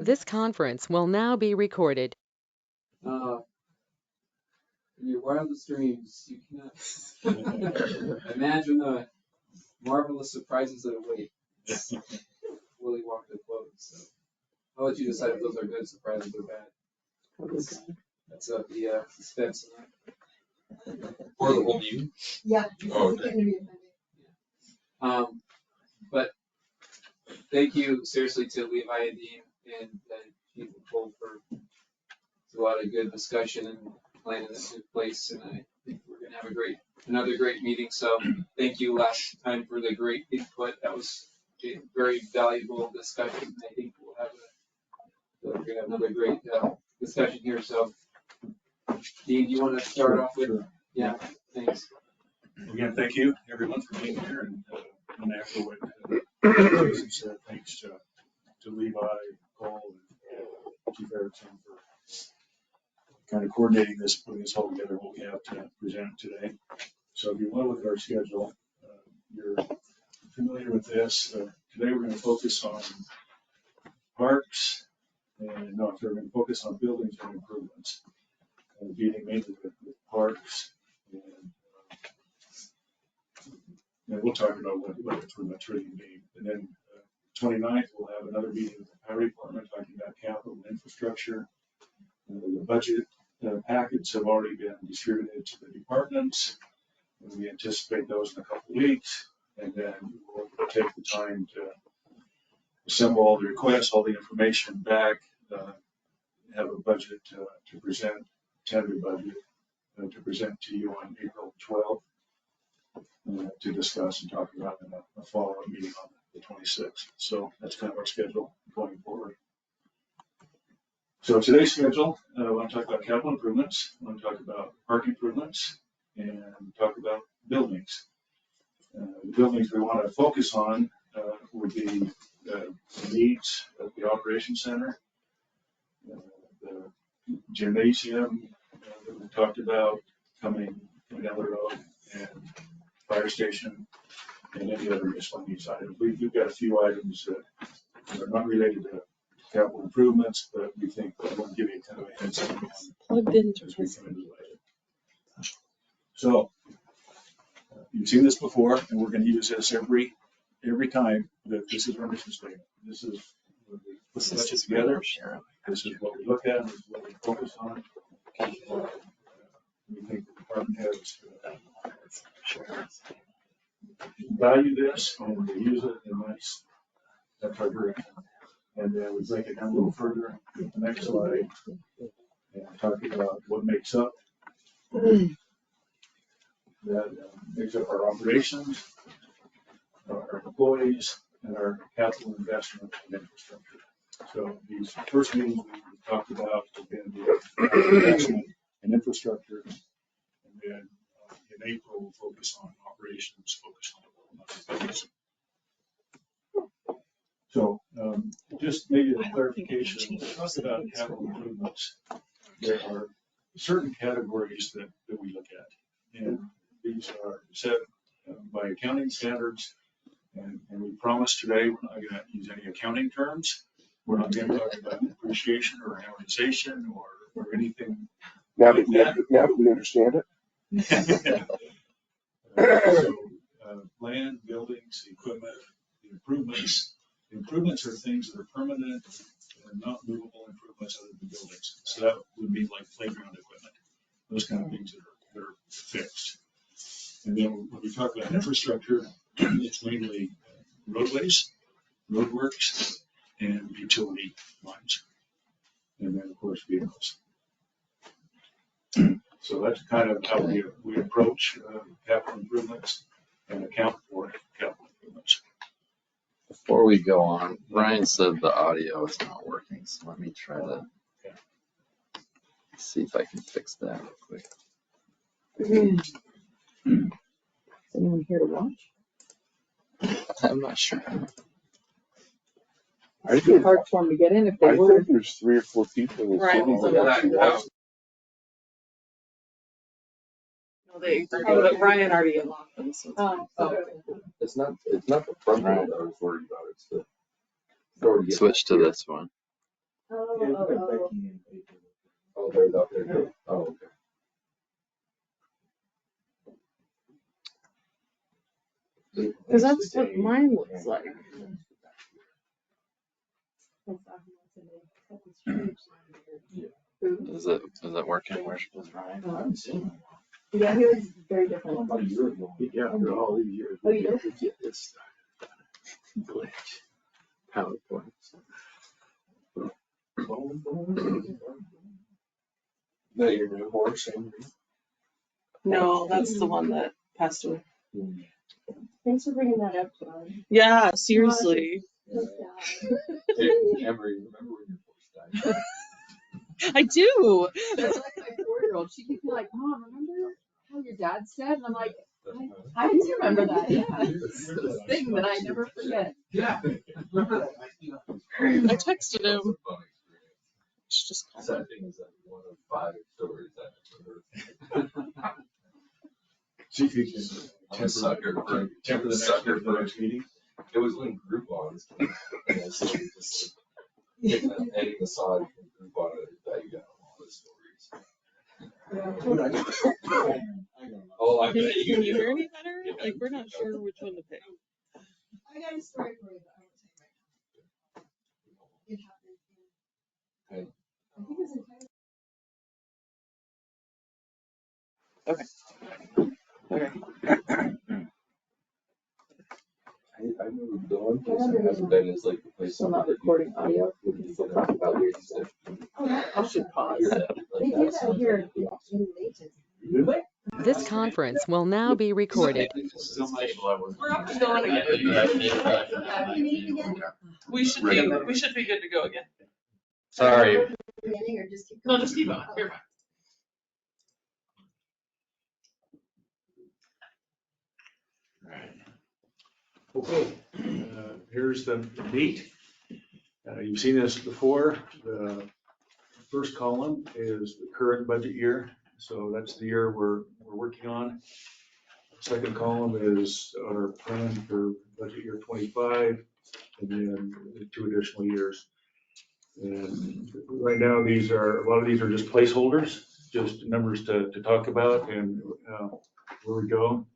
This conference will now be recorded. In your wildest dreams, you cannot imagine the marvelous surprises that await. It's Willy Wonka quote. So I'll let you decide if those are good surprises or bad. That's the suspense. Or the whole meeting? Yeah. Oh, okay. But thank you seriously to Levi and Dean and Chief Nicole for a lot of good discussion and planning that took place, and I think we're gonna have another great meeting. So thank you last time for the great input. That was a very valuable discussion. I think we're gonna have another great discussion here. So Dean, do you want to start off with? Sure. Yeah, thanks. Again, thank you everyone for being here, and after what Jason said, thanks to Levi, Cole, and Chief Erickson for kind of coordinating this, putting this all together, what we have to present today. So if you want to look at our schedule, you're familiar with this. Today we're going to focus on parks, and no, we're going to focus on buildings and improvements, dealing mainly with parks, and we'll talk about what improvements really mean. And then 29th, we'll have another meeting with the Power Department talking about capital and infrastructure. The budget packets have already been distributed to the departments, and we anticipate those in a couple of weeks. And then we'll take the time to assemble all the requests, all the information back, have a budget to present, tentative budget to present to you on April 12th. To discuss and talk about in a follow-up meeting on the 26th. So that's kind of our schedule going forward. So today's schedule, I want to talk about capital improvements, I want to talk about park improvements, and talk about buildings. The buildings we want to focus on would be the needs of the operations center, the gymnasium that we talked about coming down the road, and fire station, and any other miscellaneous items. We've got a few items that are not related to capital improvements, but we think I want to give you kind of a heads up Plugged into as we come into the budget. So you've seen this before, and we're going to use this every time that this is our mission statement. This is when we put the budget together. This is what we look at. This is what we focus on. We think the department heads value this and they use it, and that's our direction. And then we break it down a little further in the next slide and talk about what makes up our operations, our employees, and our capital investment and infrastructure. So these first meetings we talked about have been the investment and infrastructure, and then in April we'll focus on operations, focus on buildings. So just maybe a clarification, talk about capital improvements. There are certain categories that we look at, and these are set by accounting standards, and we promise today we're not going to use any accounting terms. We're not going to talk about depreciation or amortization or anything. Now that we understand it. So, land, buildings, equipment, improvements. Improvements are things that are permanent and not movable improvements other than buildings. So that would be like playground equipment, those kind of things that are fixed. And then when we talk about infrastructure, it's mainly roadways, roadworks, and utility lines. And then, of course, vehicles. So that's kind of how we approach capital improvements and account for capital improvements. Before we go on, Ryan said the audio is not working, so let me try to see if I can fix that real quick. Is anyone here to watch? I'm not sure. It'd be hard for them to get in if they I were. think there's 3 or 4 people in the Right. city that actually watch. But Ryan already unlocked them. So. It's not the front one that I was worried about. It's the Switch to this one. Oh, they're out there too. Oh, okay. Cause that's what mine looks like. Is it working? Where's Ryan? Yeah, he was very different. About a year ago. Yeah, after all these years. Oh, you did? we get this glitch. PowerPoint. That your new horse, Henry? No, that's the one that passed away. Thanks for bringing that up, John. Yeah, seriously. Emery, remember when your horse died? I do. That's like my 4-year-old. She keeps like, Mom, remember how your dad said? And I'm like, I do remember that. Yeah, it's this thing that I never forget. Yeah. Remember that? I texted him. It's just Sad thing is that one of 5 stories I've ever heard. See if you can I'm a sucker for temper the next meeting. It was when Groupon came, and I said, just like, adding the side from Groupon, that you got a lot of stories. Oh, I Can bet you hear any better? Like, we're not sure which one to pick. I got a story for you, but I won't tell you right now. It happened in, Okay. I think it was in Thailand. I remember the one place that hasn't been is like the place. Still not recording audio. We can still talk about weird stuff. I should pause. They do that here in Layton. Do they? This conference will now be recorded. We're up and going again. We should be good to go again. Sorry. Beginning or just keep No, going? just keep on. You're fine. Okay, here's the meat. You've seen this before. The first column is the current budget year, so that's the year we're working on. Second column is our plan for budget year 25, and then the 2 additional years. And right now, a lot of these are just placeholders, just numbers to talk about and where we go.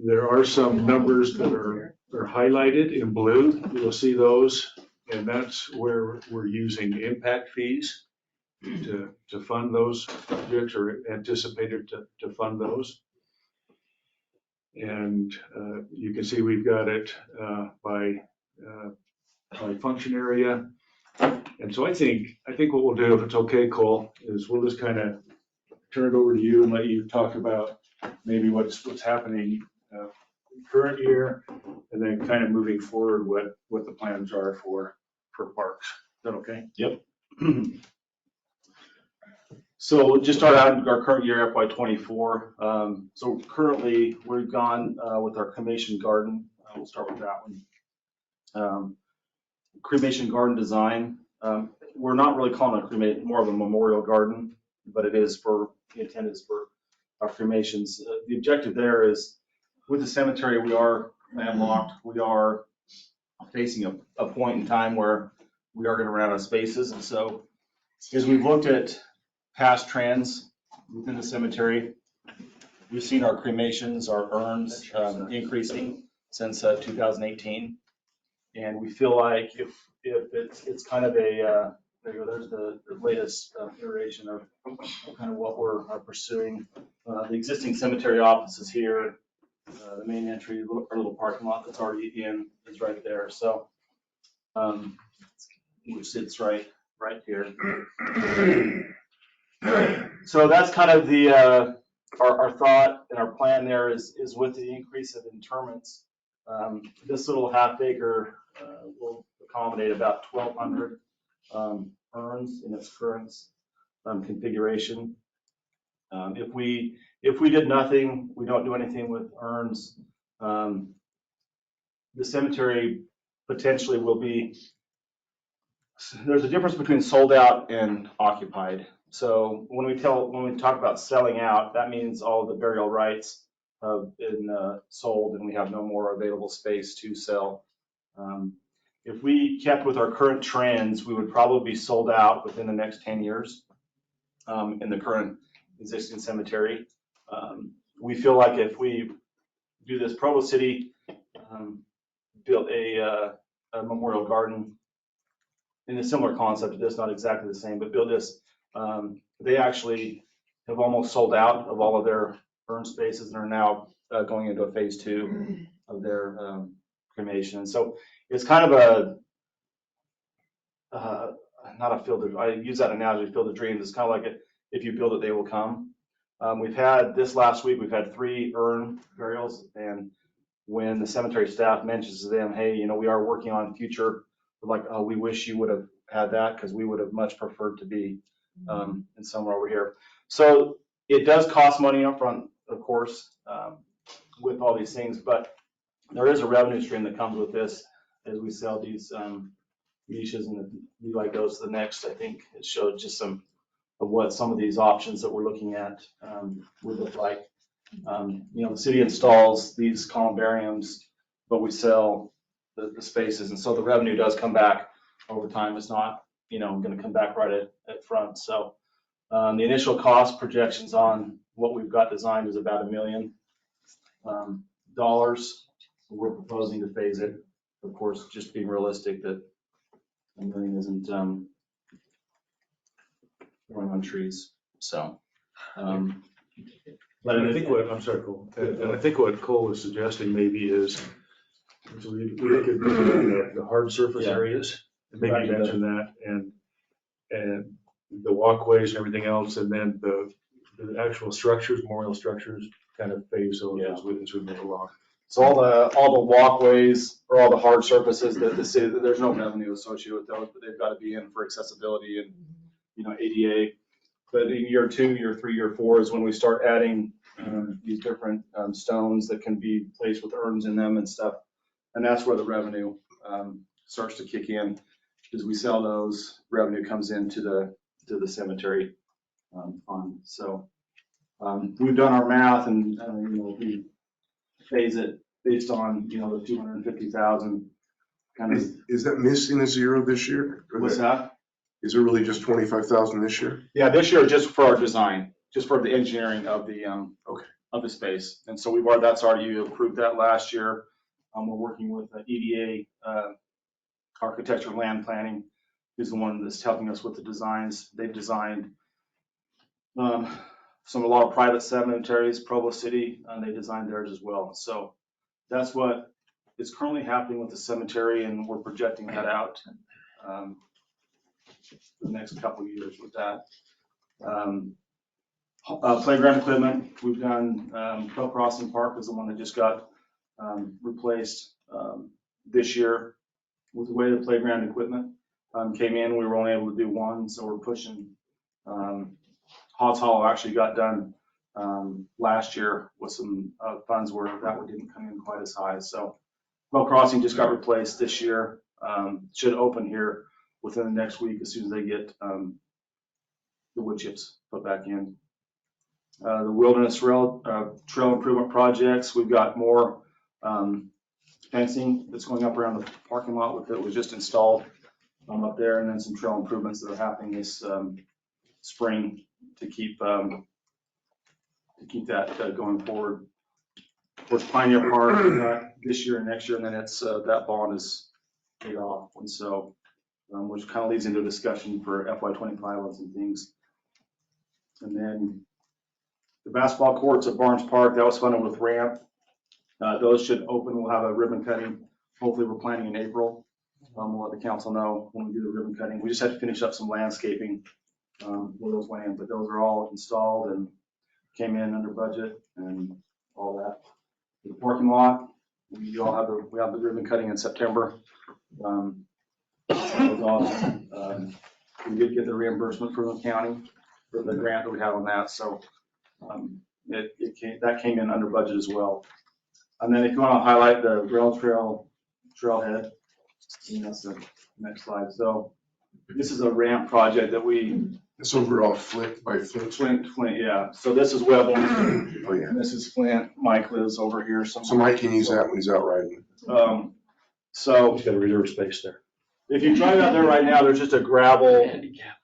There are some numbers that are highlighted in blue. You'll see those, and that's where we're using impact fees to fund those projects, or anticipated to fund those. And you can see we've got it by function area. And so I think what we'll do, if it's okay, Cole, is we'll just kind of turn it over to you and let you talk about maybe what's happening current year, and then kind of moving forward what the plans are for parks. Is that okay? Yep. So just start out our current year, FY '24. So currently we've gone with our cremation garden. We'll start with that one. Cremation garden design. We're not really calling it more of a memorial garden, but it is the intent is for our cremations. The objective there is, with the cemetery, we are landlocked. We are facing a point in time where we are going to run out of spaces. And so as we've looked at past trends within the cemetery, we've seen our cremations, our urns increasing since 2018. And we feel like if it's kind of there's the latest iteration of kind of what we're pursuing. The existing cemetery office is here. The main entry, our little parking lot that's already in is right there. So, which sits right here. So that's kind of the our thought and our plan there is with the increase of interments. This little half acre will accommodate about 1,200 urns in its current configuration. If we did nothing, we don't do anything with urns, the cemetery potentially will be, there's a difference between sold out and occupied. So when we talk about selling out, that means all of the burial rights have been sold and we have no more available space to sell. If we kept with our current trends, we would probably be sold out within the next 10 years. in the current existing cemetery. We feel like if we do this, Provo City built a memorial garden in a similar concept to this, not exactly the same, but built this. They actually have almost sold out of all of their urn spaces and are now going into a phase 2 of their cremation. So it's kind of not a field of, I use that analogy, field of dreams. It's kind of like if you build it, they will come. We've had this last week, we've had 3 urn burials, and when the cemetery staff mentions to them, hey, we are working on future, they're like, oh, we wish you would have had that because we would have much preferred to be in somewhere over here. So it does cost money up front, of course, with all these things, but there is a revenue stream that comes with this as we sell these niches, and the Levi goes to the next. I think it showed just some of what some of these options that we're looking at would look like. The city installs these columbariums, but we sell the spaces, and so the revenue does come back over time. It's not, going to come back right at front. So the initial cost projections on what we've got designed is about $1 million. We're proposing to phase it, of course, just being realistic that $1 million isn't growing on trees. So, But I think what, I'm sorry, Cole, and I think what Cole is suggesting maybe is, so we could put the hard surface areas, and maybe Right. mention that, and the walkways and everything else, and then the actual structures, memorial structures, kind of phase those as we move along. So all the walkways or all the hard surfaces that the city, there's no revenue associated with those, but they've got to be in for accessibility and, ADA. But in year 2, year 3, year 4 is when we start adding these different stones that can be placed with urns in them and stuff. And that's where the revenue starts to kick in. As we sell those, revenue comes into the cemetery fund. So we've done our math, and we phase it based on the 250,000 kind of. Is that missing a zero this year? What's that? Is it really just 25,000 this year? Yeah, this year just for our design, just for the engineering of the of the space. And so that's already approved that last year. We're working with EDA Architecture Land Planning, who's the one that's helping us with the designs. They've designed a lot of private cemeteries, Provo City, and they designed theirs as well. So that's what is currently happening with the cemetery, and we're projecting that out the next couple of years with that. Playground equipment, we've done Trail Crossing Park is the one that just got replaced this year. With the way the playground equipment came in, we were only able to do one, so we're pushing. Hobbs Hollow actually got done last year with some funds where that one didn't come in quite as high. So Trail Crossing just got replaced this year. Should open here within the next week as soon as they get the wood chips put back in. The Wilderness Trail improvement projects, we've got more fencing that's going up around the parking lot that was just installed up there, and then some trail improvements that are happening this spring to keep that going forward. Of course, Pioneer Park this year and next year, and then it's that bond is paid off, and so which kind of leads into a discussion for FY25 on some things. And then the basketball courts at Barnes Park, that was funded with ramp. Those should open. We'll have a ribbon cutting. Hopefully we're planning in April. We'll let the council know when we do the ribbon cutting. We just had to finish up some landscaping where those went in, but those are all installed and came in under budget and all that. The parking lot, we have the ribbon cutting in September. That was awesome. We did get the reimbursement from the county for the grant that we have on that, so that came in under budget as well. And then if you want to highlight the rail trailhead, that's the next slide. So this is a ramp project that It's overall Flint by Flint. Flint, yeah. So this is Webb, Oh, yeah. and this is Flint. Mike lives over here somewhere. So Mike can use that when he's out riding. So He's got a reserve space there. if you drive out there right now, there's just a gravel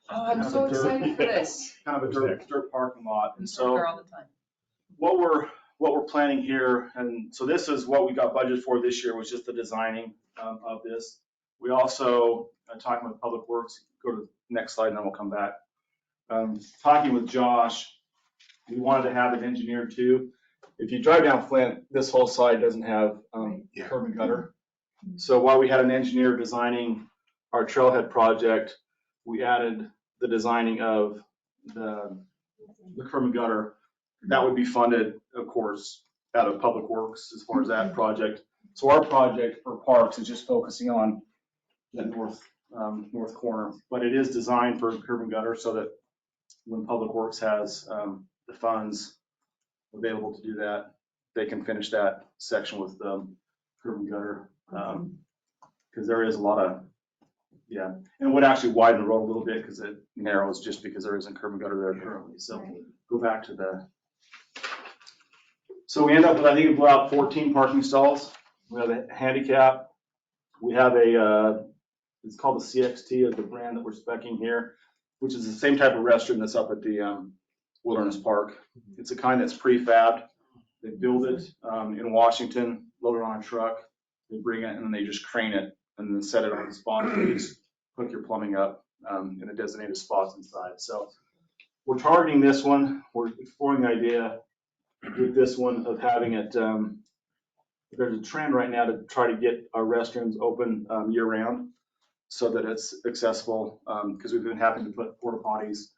Oh, I'm so excited for this. Kind of a dirt parking lot. And I'm so there all the time. what we're planning here, and so this is what we got budgeted for this year, was just the designing of this. We also, talking with Public Works, go to the next slide and then we'll come back. Talking with Josh, we wanted to have it engineered too. If you drive down Flint, this whole side doesn't have curb and gutter. So while we had an engineer designing our trailhead project, we added the designing of the curb and gutter. That would be funded, of course, out of Public Works as far as that project. So our project for parks is just focusing on the north corner, but it is designed for curb and gutter so that when Public Works has the funds available to do that, they can finish that section with curb and gutter. Because there is a lot of, and it would actually widen the road a little bit because it narrows just because there isn't curb and gutter there currently. So go back to the. So we end up with, I think, about 14 parking stalls. We have a handicap. We have it's called the CXT as the brand that we're speccing here, which is the same type of restroom that's up at the Wilderness Park. It's a kind that's prefabbed. They build it in Washington, load it on a truck, they bring it, and then they just crane it and then set it on the spot and you just hook your plumbing up in the designated spots inside. So we're targeting this one. We're exploring the idea with this one of having it, there's a trend right now to try to get our restrooms open year round so that it's accessible, because we've been having to put porta potties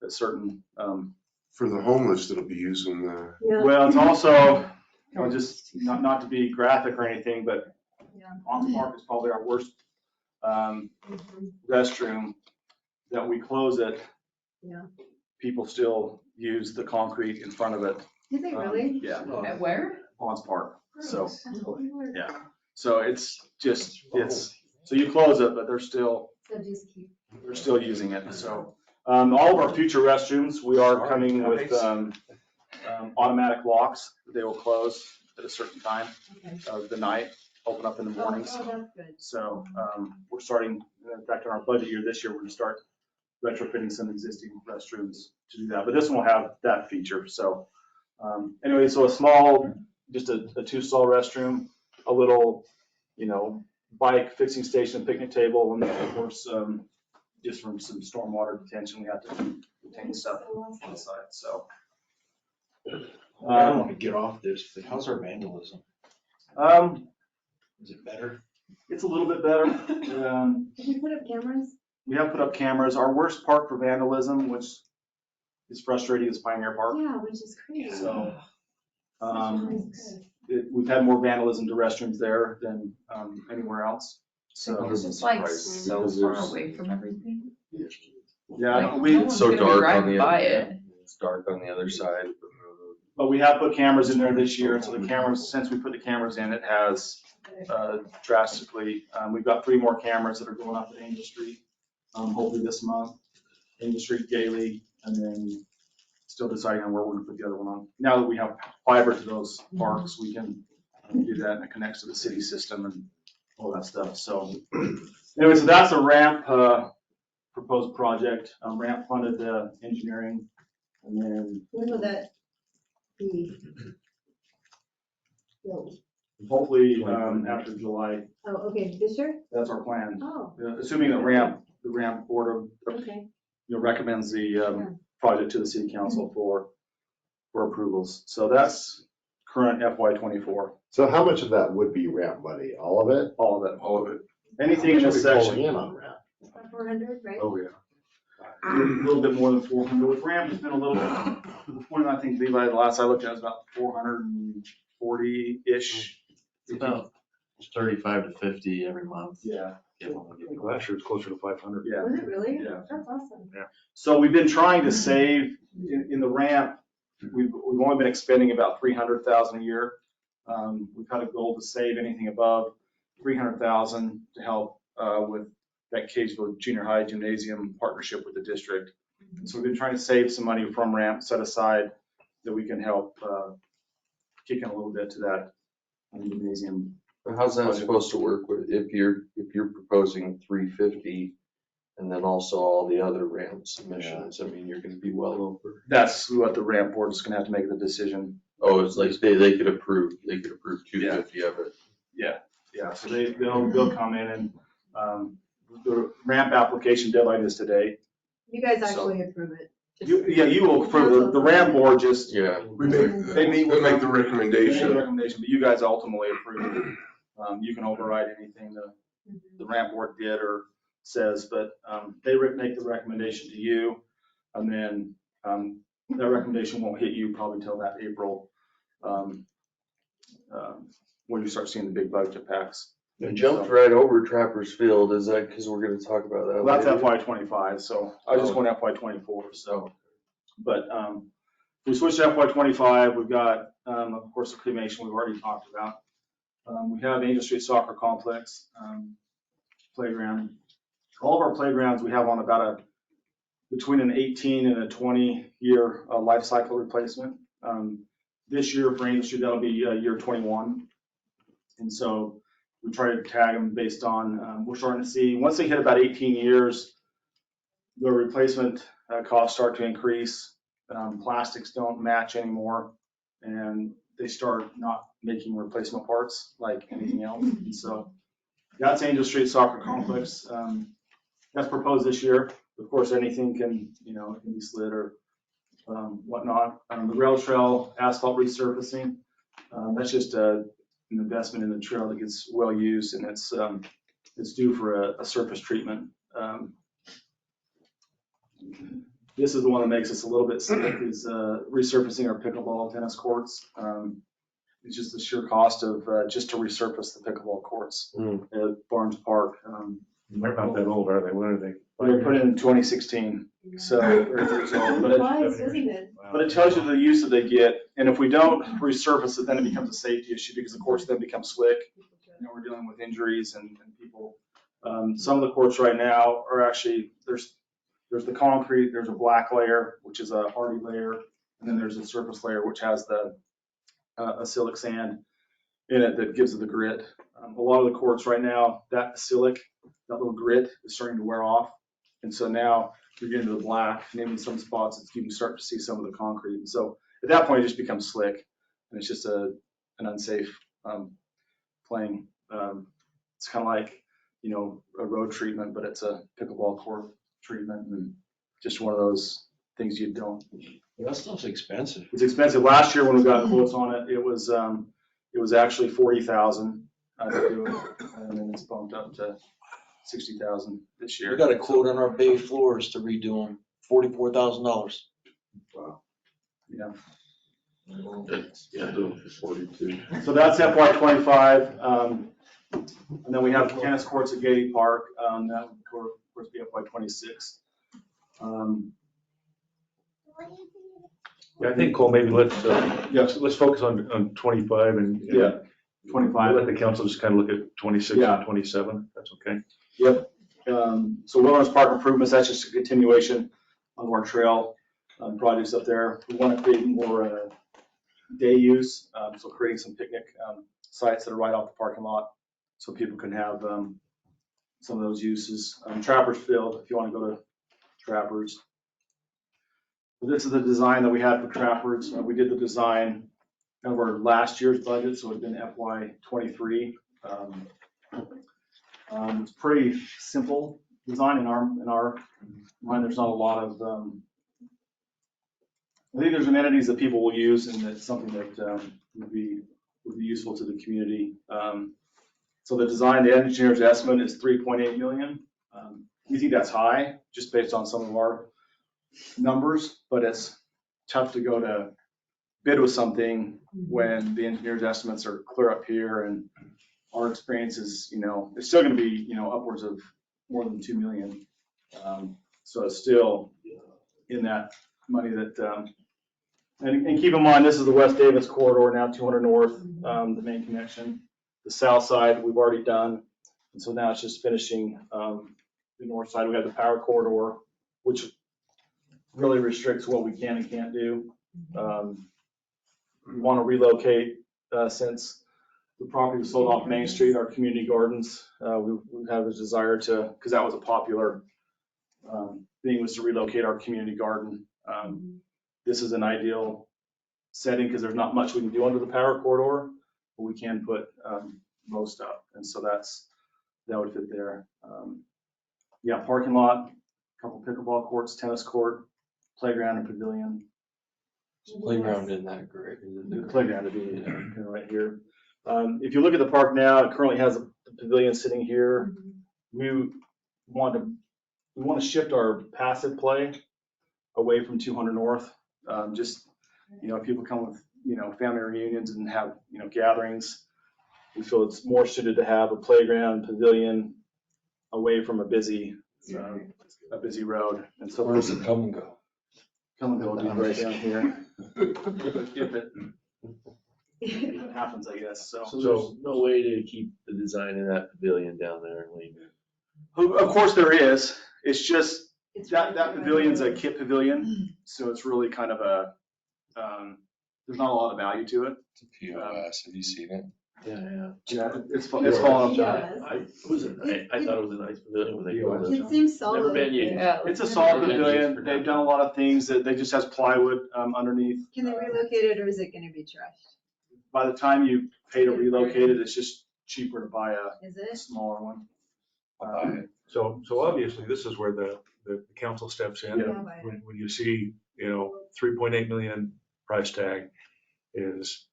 at certain. For the homeless that'll be using the. Well, it's also, just not to be graphic or anything, but Ponce Park is probably our worst restroom. That we close it, people still use the concrete in front of it. Did they really? Yeah. At where? Ponce Park. So, yeah. So it's just, so you close it, but they're still using it. So, all of our future restrooms, we are coming with, automatic locks. They will close at a certain time of the night, open up in the mornings. Oh, that's good. So, we're starting, in fact, in our budget year this year, we're gonna start retrofitting some existing restrooms to do that. But this one will have that feature. So, anyway, so a small, just a 2-stall restroom, a little, bike fixing station, picnic table, and of course, just from some stormwater detention, we have to retain stuff on the side. So, I don't want to get off this, but how's our vandalism? Is it better? It's a little bit better. Did you put up cameras? We have put up cameras. Our worst park for vandalism, which is frustrating, is Pioneer Park. Yeah, which is crazy. So, we've had more vandalism to restrooms there than anywhere else. So, It's just like so far away from everything. yeah, Like, no one's so gonna be dark on riding the by other, it. it's dark on the other side. but we have put cameras in there this year. So the cameras, since we put the cameras in, it has drastically. We've got 3 more cameras that are going up at Angel Street, hopefully this month. Angel Street, Gailey, and then still deciding on where we're gonna put the other one on. Now that we have fiber to those parks, we can do that, and it connects to the city system and all that stuff. So anyway, so that's a ramp proposed project. Ramp funded the engineering, and then When will that be? built? hopefully after July. Oh, okay, this year? That's our plan. Oh, Assuming the ramp board okay. recommends the project to the city council for approvals. So that's current FY24, So how much of that would be ramp money? All of it? all of it. All of it. Anything in this Pulling section, in on ramp. About 400, right? Oh, yeah. a little bit more than 400. With ramp, it's been a little, to the point, I think Levi, the last I looked at, it was about 440-ish. About 35 to 50 every month. Yeah, Last year it's closer to 500. yeah. Was it really? Yeah. That's awesome. So we've been trying to save in the ramp. We've only been expending about $300,000 a year. We've had a goal to save anything above $300,000 to help with that Cagesville Junior High Gymnasium partnership with the district. So we've been trying to save some money from ramp set aside that we can help kick in a little bit to that gymnasium. How's that supposed to work with, if you're proposing 350 And then also all the other ramp submissions, I mean, you're gonna be well over. That's what the ramp board is gonna have to make the decision. Oh, it's like they could approve 250 of it. Yeah, so they'll come in and, the ramp application deadline is today. You guys So- actually approve it. You will approve, the ramp board just, Yeah. We make, They meet with- we make the they make the recommendation. recommendation, but you guys ultimately approve it. You can override anything the ramp board did or says, but, they make the recommendation to you. And then, that recommendation won't hit you probably till that April, when you start seeing the big budget packs. You jumped right over Trappers Field, is that because we're gonna talk about that Well, that's later? FY '25, so I was just going FY '24, so. But, we switched to FY '25, we've got, of course, the cremation we've already talked about. We have Angel Street Soccer Complex, playground. All of our playgrounds, we have on about between an 18 and a 20-year life cycle replacement. This year for Angel Street, that'll be year 21. And so we try to tag them based on, we're starting to see, once they hit about 18 years, the replacement costs start to increase. Plastics don't match anymore, and they start not making replacement parts like anything else. And so that's Angel Street Soccer Complex. That's proposed this year. Of course, anything can, it can be slid or whatnot. The rail trail asphalt resurfacing, that's just an investment in the trail that gets well used, and it's due for a surface treatment. This is the one that makes us a little bit sick, is resurfacing our pickleball tennis courts. It's just the sheer cost of just to resurface the pickleball courts at Barnes Park. They're not that old, are they? When are they? They were put in 2016, so they're years old. But Wise, isn't it? But it tells you the use that they get, and if we don't resurface it, then it becomes a safety issue, because of course then it becomes slick. We're dealing with injuries and people. Some of the courts right now are actually, there's the concrete, there's a black layer, which is a hardy layer, and then there's a surface layer, which has the acrylic sand in it that gives it the grit. A lot of the courts right now, that acrylic, that little grit is starting to wear off. And so now you're getting to the black, and even some spots, you can start to see some of the concrete. And so at that point, it just becomes slick, and it's just an unsafe playing. It's kind of like, a road treatment, but it's a pickleball court treatment, and just one of those things you don't. That stuff's expensive. It's expensive. Last year when we got quotes on it, it was actually $40,000 to do it, and then it's bumped up to $60,000 this year. We got a quote on our bay floors to redo them, $44,000. Wow. Yeah. Yeah, do it for 42. So that's FY '25. And then we have the tennis courts at Gady Park. That would, of course, be FY '26. Yeah, I think, Cole, maybe let's focus on 25 and. Yeah, 25. Let the council just kind of look at 26 Yeah. and 27, that's okay. Yep. So Wilderness Park improvements, that's just a continuation of our trail projects up there. We want to create more day use, so creating some picnic sites that are right off the parking lot, so people can have some of those uses. Trappers Field, if you want to go to Trappers. So this is the design that we had for Trappers. We did the design of our last year's budget, so it's been FY '23. It's pretty simple design in our mind. There's not a lot of, I think there's amenities that people will use, and it's something that would be useful to the community. So the design, the engineer's estimate is $3.8 million. We think that's high, just based on some of our numbers, but it's tough to go to bid with something when the engineer's estimates are clear up here, and our experience is, it's still going to be, upwards of more than $2 million. So it's still in that money that, and keep in mind, this is the West Davis corridor now, 200 North, the main connection. The south side we've already done, and so now it's just finishing the north side. We have the power corridor, which really restricts what we can and can't do. We want to relocate since the property was sold off Main Street, our community gardens. We have a desire to, because that was a popular thing was to relocate our community garden. This is an ideal setting because there's not much we can do under the power corridor, but we can put most up. And so that would fit there. Yeah, parking lot, a couple pickleball courts, tennis court, playground and pavilion. Playground isn't that great. The playground would be right here. If you look at the park now, it currently has a pavilion sitting here. We want to shift our passive play away from 200 North. Just, people come with, family reunions and have, gatherings. We feel it's more suited to have a playground pavilion away from a busy road. And so Where does it come and go? Come and go would be right down here. Skip it. It happens, I guess. So there's no way to keep the design of that pavilion down there and leave it. of course there is. It's just that pavilion's a kit pavilion, so it's really kind of a there's not a lot of value to it. It's a POS. Have you seen it? Yeah, it's falling apart. I thought it was a nice pavilion when they built it. It seems solid. Never been used. Yeah. It's a solid pavilion. They've done a lot of things that they just has plywood underneath. Can they relocate it, or is it gonna be trashed? By the time you pay to relocate it, it's just cheaper to buy Is a it? smaller one. I'll buy it. So obviously, this is where the council steps in. Yeah. When you see, 3.8 million price tag is,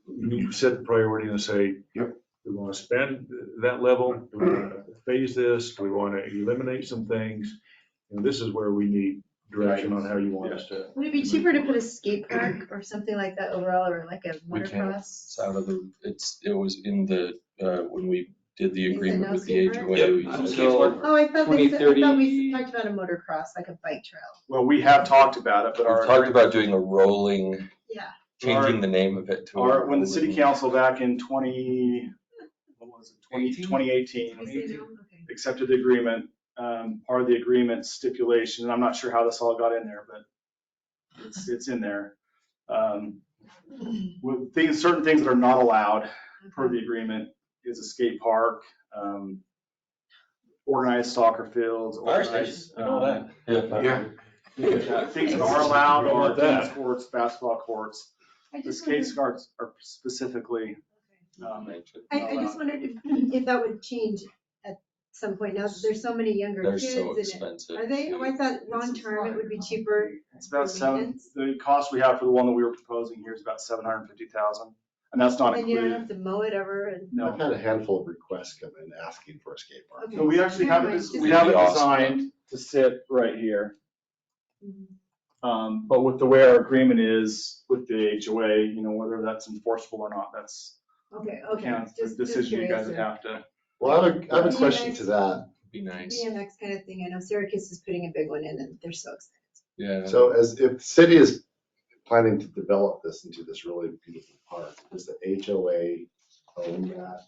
you set the priority and say, Yep. we want to spend that level, do we want to phase this, do we want to eliminate some things? And this is where we need direction on how you want us to. Would it be cheaper to put a skate park or something like that overall, or like a We can't. motocross? It's out of the, it was in the, when we did the They said agreement no with the skate park? HOA. Yep. we I'm used skate to- park. Oh, I thought we 2030. talked about a motocross, like a bike trail. Well, we have talked about it, but We've talked about doing a rolling, Yeah. changing the name of it to. a when the city rolling- council back in 2018 You say no? Okay. accepted the agreement, part of the agreement stipulation, and I'm not sure how this all got in there, but it's in there. With certain things that are not allowed per the agreement is a skate park, organized soccer fields, Fire organized, station, I know that. Yeah. things that are allowed How are about that? tennis courts, basketball courts. I The just skate wondered, parks are specifically, I just wondered if that would change at some point, now that there's so many younger They're kids so in it. expensive. Are they? Oh, I thought long-term it would be cheaper. it's about for seven, maintenance. the cost we have for the one that we were proposing here is about 750,000. And that's not And you don't included. have to mow it ever and. No. I've had a handful of requests come in asking for a skate park. Okay. So we actually have it, Never mind, we just- have it Awesome. designed to sit right here. Mhm. But with the way our agreement is with the HOA, whether that's enforceable or not, that's Okay, the just decision you guys curious. would have to. Well, I have a Yeah, question nice. to that. Be nice. BMX kind of thing. I know Syracuse is putting a big one in and they're so excited. Yeah. So if the city is planning to develop this into this really beautiful park, does the HOA own that?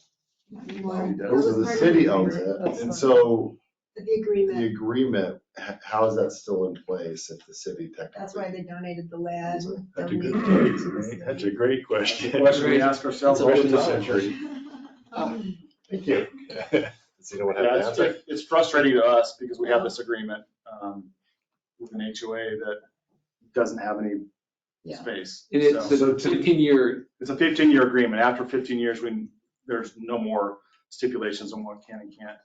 Well, So the city owns it, and so The the agreement, agreement, how is that still in place if the city technically? that's why they donated the land. That's a good donated question. That's a great question. Question we ask ourselves all the time. Thank you. Does anyone have Yeah, an it's, answer? it's frustrating to us because we have this agreement with an HOA that doesn't have any Yeah. space. And it's So a 15-year, it's a 15-year agreement. After 15 years, there's no more stipulations on what can and can't.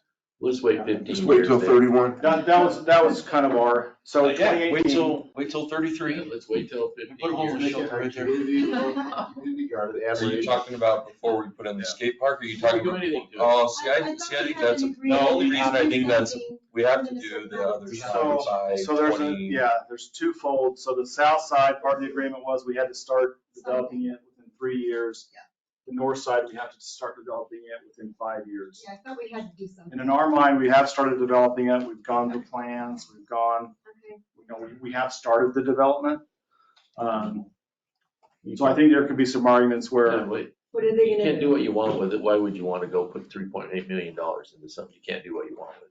Let's wait 15 years. Just wait till then. 31. That was kind of our, so Yeah, wait 2018. till 33. Yeah, let's wait till 15 Put a homeless years. shelter right there. Community garden, and So you're talking about before we put in the skate park, or you Before we talking do about? anything to it. Oh, see, I thought think we had that's, an the agreement only to reason I think that's, something we have to within a do certain the amount other of side time. by So there's 20. there's twofold. So the south side, part of the agreement was we had to start developing it within 3 years. Yeah. The north side, we have to start developing it within 5 years. Yeah, I thought we had to do something. And in our mind, we have started developing it. We've gone through plans. We've gone, Okay. we have started the development. So I think there could be some arguments Yeah, where, wait. What are they You gonna can't do? do what you want with it. Why would you want to go put $3.8 million into something you can't do what you want with?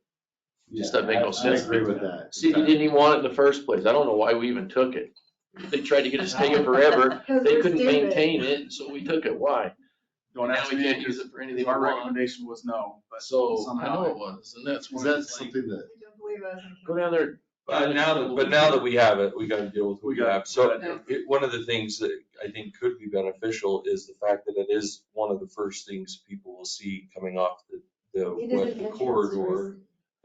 It just doesn't make no I sense. agree with that. City didn't even want it in the first place. I don't know why we even took it. They tried to get us to take it forever. Because They we're couldn't stupid. maintain it, so we took it. Why? don't Now ask we me, can't use it for anything we our want. recommendation was no, but So I somehow. know it was, and that's Is why that it's like, something that I don't believe Go down there. But now that we have it, we gotta deal with what we have. So Yeah. one of the things that I think could be beneficial is the fact that it is one of the first things people will see coming off It is an the entrance corridor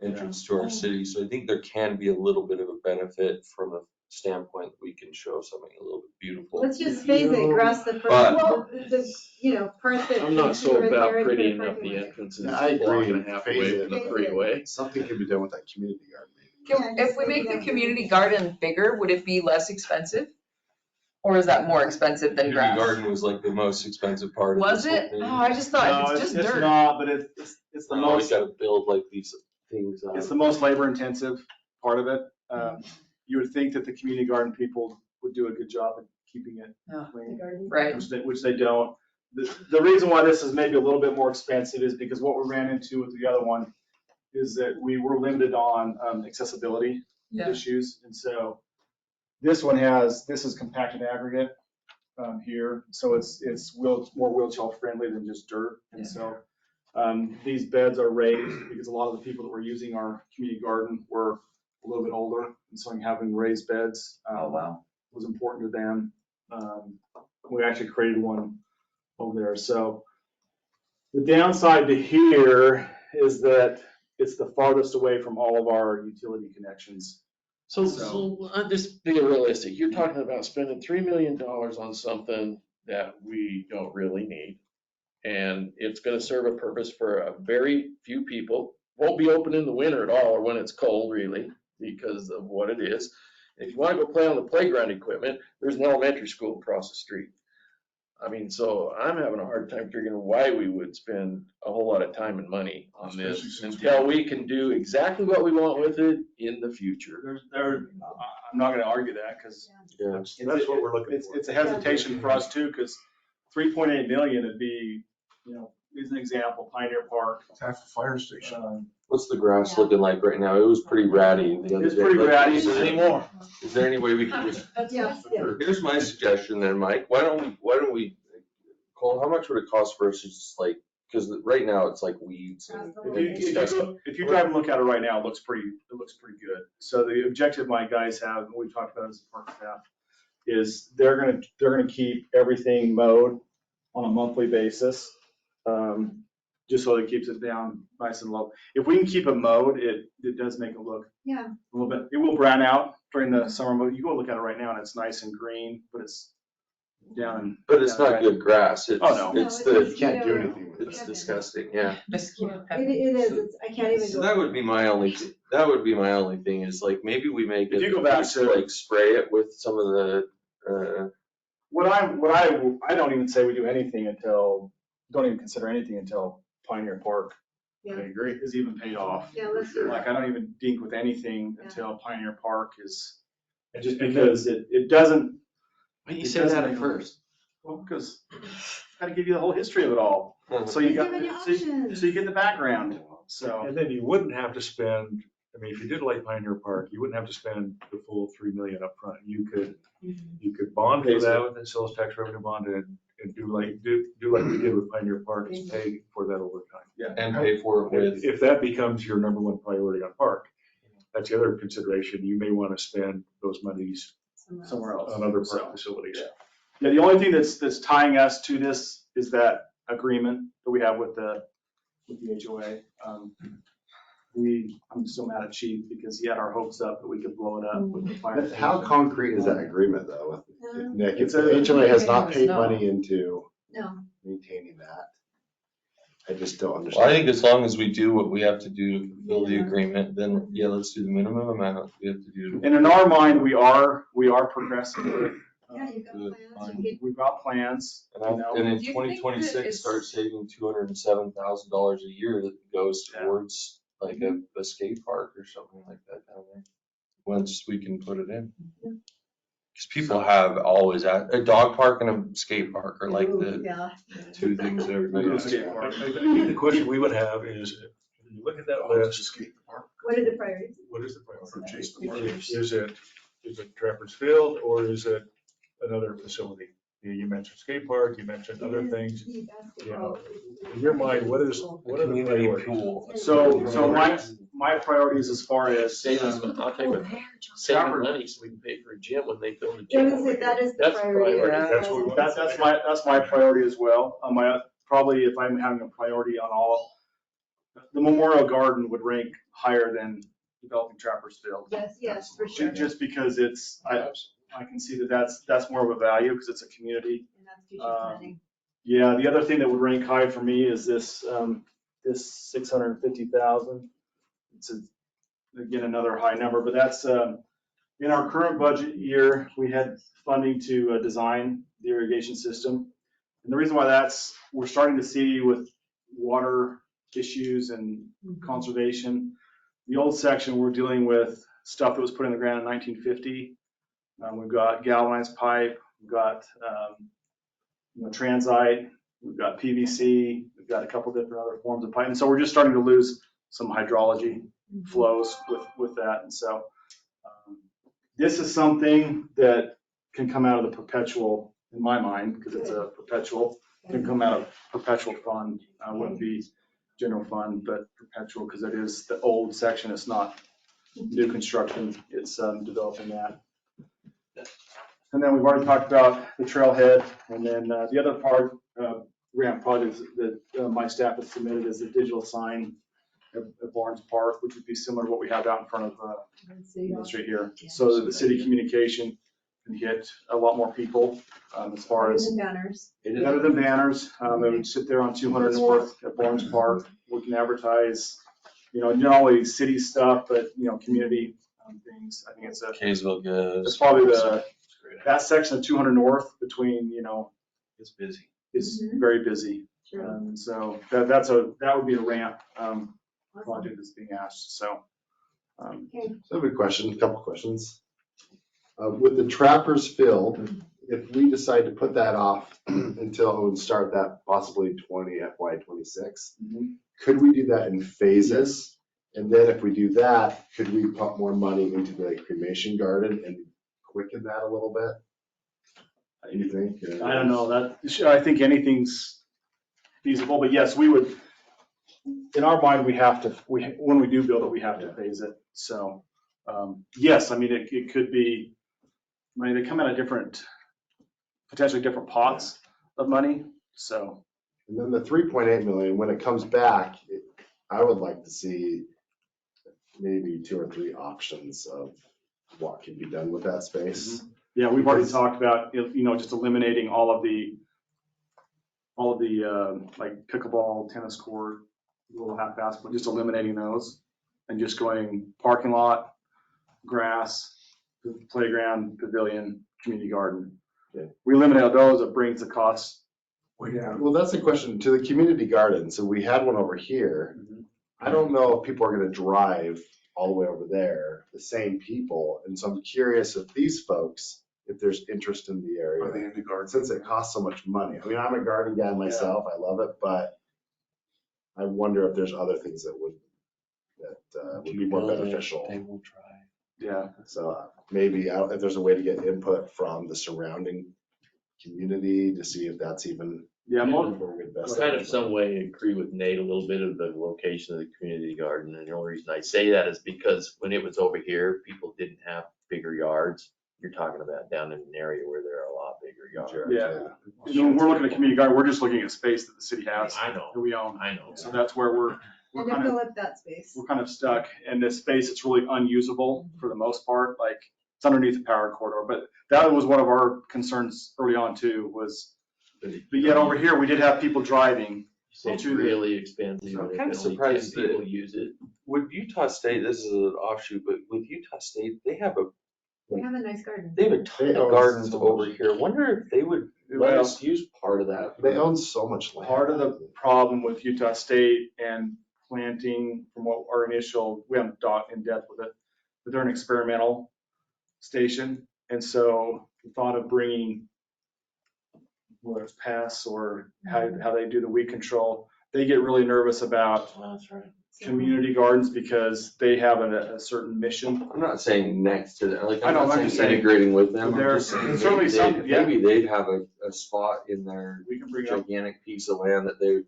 entrance to our city. So I think there can be a little bit of a benefit from a standpoint that we can show something a little bit beautiful. Let's just face it, grass the first, But- well, part that. I'm not so right there, about right prettying there, up the parking entrances. Yeah, I agree. Blocking a half away Phase from the it. freeway. Something could be done with that community garden. If we make the community garden bigger, would it be less expensive? Or is that more expensive than Community grass? garden was like the most expensive part of Was this whole it? thing. Oh, I just thought it's just It's dirt. not, but it's the Now we most, gotta build like these things up. it's the most labor intensive part of it. You would think that the community garden people would do a good job of keeping it Yeah. clean, Right. which they don't. The reason why this is maybe a little bit more expensive is because what we ran into with the other one is that we were limited on accessibility Yeah. issues. And so this is compacted aggregate here. So it's more wheelchair friendly than just dirt. And so these beds are raised because a lot of the people that were using our community garden were a little bit older. And so having raised beds Oh, wow. was important to them. We actually created one over there. So the downside to here is that it's the farthest away from all of our utility connections. So just be realistic. You're talking about spending $3 million on something that we don't really need. And it's gonna serve a purpose for a very few people. Won't be open in the winter at all or when it's cold really because of what it is. If you wanna go play on the playground equipment, there's an elementary school across the street. I mean, so I'm having a hard time figuring why we would spend a whole lot of time and money on this Especially since until we can do exactly what we want with it in the future. I'm not gonna argue that because Yeah. That's what we're looking for. It's a hesitation for us too, because 3.8 million would be, as an example, Pioneer Park. It's half the fire station. What's the grass looking like right now? It was pretty ratty the other It's day. pretty Like, ratty. Is there any more? Is there any way we can just, Yeah. here's my suggestion then, Mike. Why don't we, Cole, how much would it cost for us to just like, because right now it's like weeds and. If you drive and look at it right now, it looks pretty good. So the objective my guys have, and we've talked about as a park staff, is they're gonna keep everything mowed on a monthly basis. Just so it keeps it down nice and low. If we can keep it mowed, it does make it look Yeah. a little bit, it will brown out during the summer mode. You go look at it right now and it's nice and green, but it's down. But it's not good grass. It's, Oh, no. it's No, the, it's- You can't do anything with it's it. disgusting, yeah. Mosquito. It is, I can't even So go. that would be my only thing is like, maybe we make If it, you go back just to- like spray it with some of the, I don't even say we do anything don't even consider anything until Pioneer Park. Yeah. I agree. Is even paid off. Yeah, let's do Like, that. I don't even dink with anything Yeah. until Pioneer Park is, just because it doesn't, Why didn't you It say doesn't that at make- first? well, because I gotta give you the whole history of it all. So you got, Give it so options. you get the background, so. And then you wouldn't have to spend, I mean, if you did like Pioneer Park, you wouldn't have to spend the full 3 million upfront. You could bond for that with the sales tax revenue bond and do like we did with Pioneer Park, is pay for that over time. and pay for it with. If that becomes your number one priority on park, that's the other consideration. You may want to spend those monies Somewhere else. on other So, park facilities. Yeah, the only thing that's tying us to this is that agreement that we have with the HOA. I'm so mad at Chief because he had our hopes up that we could blow it up with the fire. But how station. concrete is that agreement though? If Nick, if It's the a- HOA has not paid No. money into No. maintaining that, I just don't Well, I understand. think as long as we do what we have to do to fulfill the agreement, then yeah, let's do the minimum amount we have to do. And in our mind, we are progressing with it. Yeah, you've got Good, plans. fine. You get- We've got plans, you know. And in Do you think that 2026, it's- start saving $207,000 a year that goes Yeah. towards like a skate park or something like that down there. Once we can put it in. Because people have always a dog park and a skate park are like the Yeah. two things that everybody I asks skate for. park. think the question we would have is, if you look at that list, What are the priorities? what is the priority? Chase the park. Is it Trappers Field or is it another facility? You mentioned skate park, you mentioned other things. The basketball. In your mind, what are the Community priorities? pool. So my priorities as far as Saving, I'll tell you what, saving money so we can pay for a gym when they build a gym. over here. That is the That's priority. that's my priority as well. Probably if I'm having a priority on all, the Memorial Garden would rank higher than developing Trappers Field. Yes, for sure. Just because I can see that's more of a value because it's a community. And that's future planning. Yeah, the other thing that would rank high for me is this 650,000. It's again, another high number, but that's, in our current budget year, we had funding to design the irrigation system. And the reason why we're starting to see with water issues and conservation, the old section, we're dealing with stuff that was put in the ground in 1950. We've got galvanized pipe, we've got, transite, we've got PVC, we've got a couple different other forms of pipe. And so we're just starting to lose some hydrology flows with that. And so this is something that can come out of the perpetual, in my mind, because it's a perpetual, can come out of perpetual fund. Wouldn't be general fund, but perpetual, because it is the old section. It's not new construction. It's developing that. And then we've already talked about the trailhead. And then the other part, grant projects that my staff has submitted is the digital sign at Barnes Park, which would be similar to what we have out in front of us right here. So that the city communication can hit a lot more people as far as Banners. better than banners. They would sit there on 200 North at Barnes Park. We can advertise, not only city stuff, but community things. I think it's Kaysville Gives. it's probably that section of 200 North between It's busy. is very busy. So that would be a ramp project that's being asked. So. So I have a question, a couple questions. With the Trappers Field, if we decide to put that off until and start that possibly FY26, could we do that in phases? And then if we do that, could we put more money into the cremation garden and quicken that a little bit? Do you think? I don't know I think anything's feasible, but yes, we would, in our mind, when we do build it, we have to phase it. So, yes, I mean, it could be, they come out of potentially different pots of money. So. And then the 3.8 million, when it comes back, I would like to see maybe 2 or 3 options of what can be done with that space. Yeah, we've already talked about, just eliminating all of the like pickleball, tennis court, little half basketball, just eliminating those and just going parking lot, grass, playground, pavilion, community garden. Yeah. We eliminate those, it brings the cost way down. Well, that's the question to the community garden. So we had one over here. I don't know if people are going to drive all the way over there, the same people. And so I'm curious if these folks, if there's interest in the area, Are they in the garden? since it costs so much money. I mean, I'm a garden guy myself. I love it, but I wonder if there's other things that would be more beneficial. They will try. Yeah. So maybe if there's a way to get input from the surrounding community to see if that's even. Yeah, I kind of some way agree with Nate a little bit of the location of the community garden. And the only reason I say that is because when it was over here, people didn't have bigger yards. You're talking about down in an area where there are a lot bigger yards. Yeah. When we're looking at community garden, we're just looking at space that the city has. I know. That we own. I know. So that's where we're And to fill up that space. we're kind of stuck in this space that's really unusable for the most part. Like it's underneath the power corridor, but that was one of our concerns early on too, but yet over here, we did have people driving. It's really expensive. I'm and if kind of only surprised 10 people that use it. with Utah State, this is an offshoot, but with Utah State, they have a nice garden. They have a ton They of own gardens so over much. here. Wonder if they would let us use part of that. They own so much land. Part of the problem with Utah State and planting from what our initial, we haven't got in depth with it, but they're an experimental station. And so the thought of bringing, whether it's pests or how they do the weed control, they get really nervous about That's right. community gardens because they have a certain mission. I'm not saying next to them, like, I I'm know, not I'm saying just saying, integrating with them. but I'm there- just saying certainly some- yeah. maybe they'd have a spot in their We can bring up, gigantic piece of land that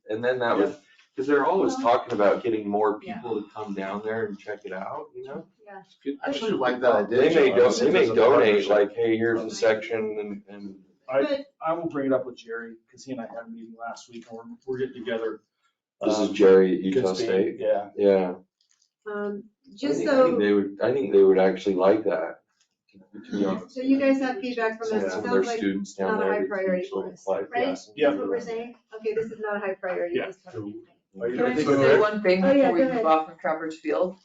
and then that would, Cause they're always talking about getting more people to come down there and check it out, you know? Yeah. I actually like that idea. They may, Joe. they may donate, like, hey, here's a section and. I will bring it up with Jerry, because he and I had a meeting last week, and we're getting together. This is Jerry at Utah Good speed, State. Yeah. Yeah. Just I so, think they would actually like that. To be honest. so you guys have feedback from us, it Some of sounds their like students down not a there. high they priority teach for little us, flight right? classes. That's what we're saying? Okay, this is not a high priority Yeah. at this point. Can I just say one thing Oh, yeah, before we go move ahead. off of Trappers Field?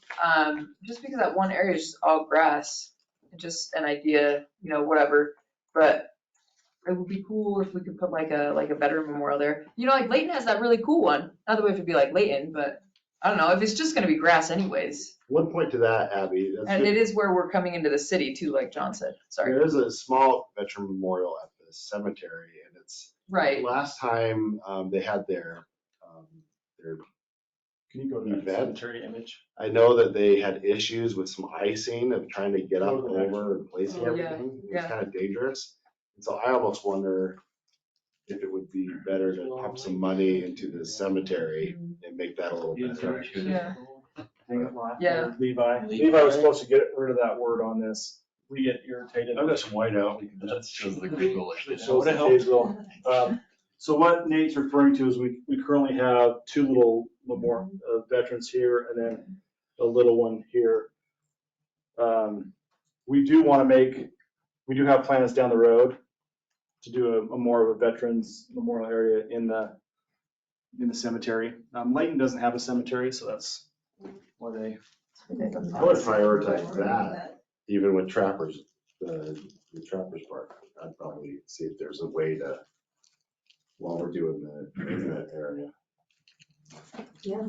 Just because that one area is just all grass, just an idea, you know, whatever, but it would be cool if we could put like a veteran memorial there. You know, like Layton has that really cool one, not that we have to be like Layton, but I don't know, if it's just gonna be grass anyways. One point to that, Abby, that's And good. it is where we're coming into the city too, like John said, sorry. There is a small veteran memorial at the cemetery, and it's, Right, last time, they had their Can you go to that Event. cemetery image? I know that they had issues with some icing of trying to get up Go to the next over and placing Oh, yeah, everything. It was yeah. kind of dangerous. And so I almost wonder if it would be better to pump some money into the cemetery and make that a little better. Yeah. Hang it live. Yeah. Levi was supposed to get rid of that word on this. We get irritated. I've got some white out. That shows the Google. It So shows the Kaysville. So what Nate's referring to is we currently have two little memorial veterans here and then a little one here. We do want to we do have plans down the road to do a more of a veterans memorial area in the cemetery. Layton doesn't have a cemetery, so that's why they. I would prioritize that, even with trappers, the trappers park. I'd probably see if there's a way to, while we're doing that area. Yeah.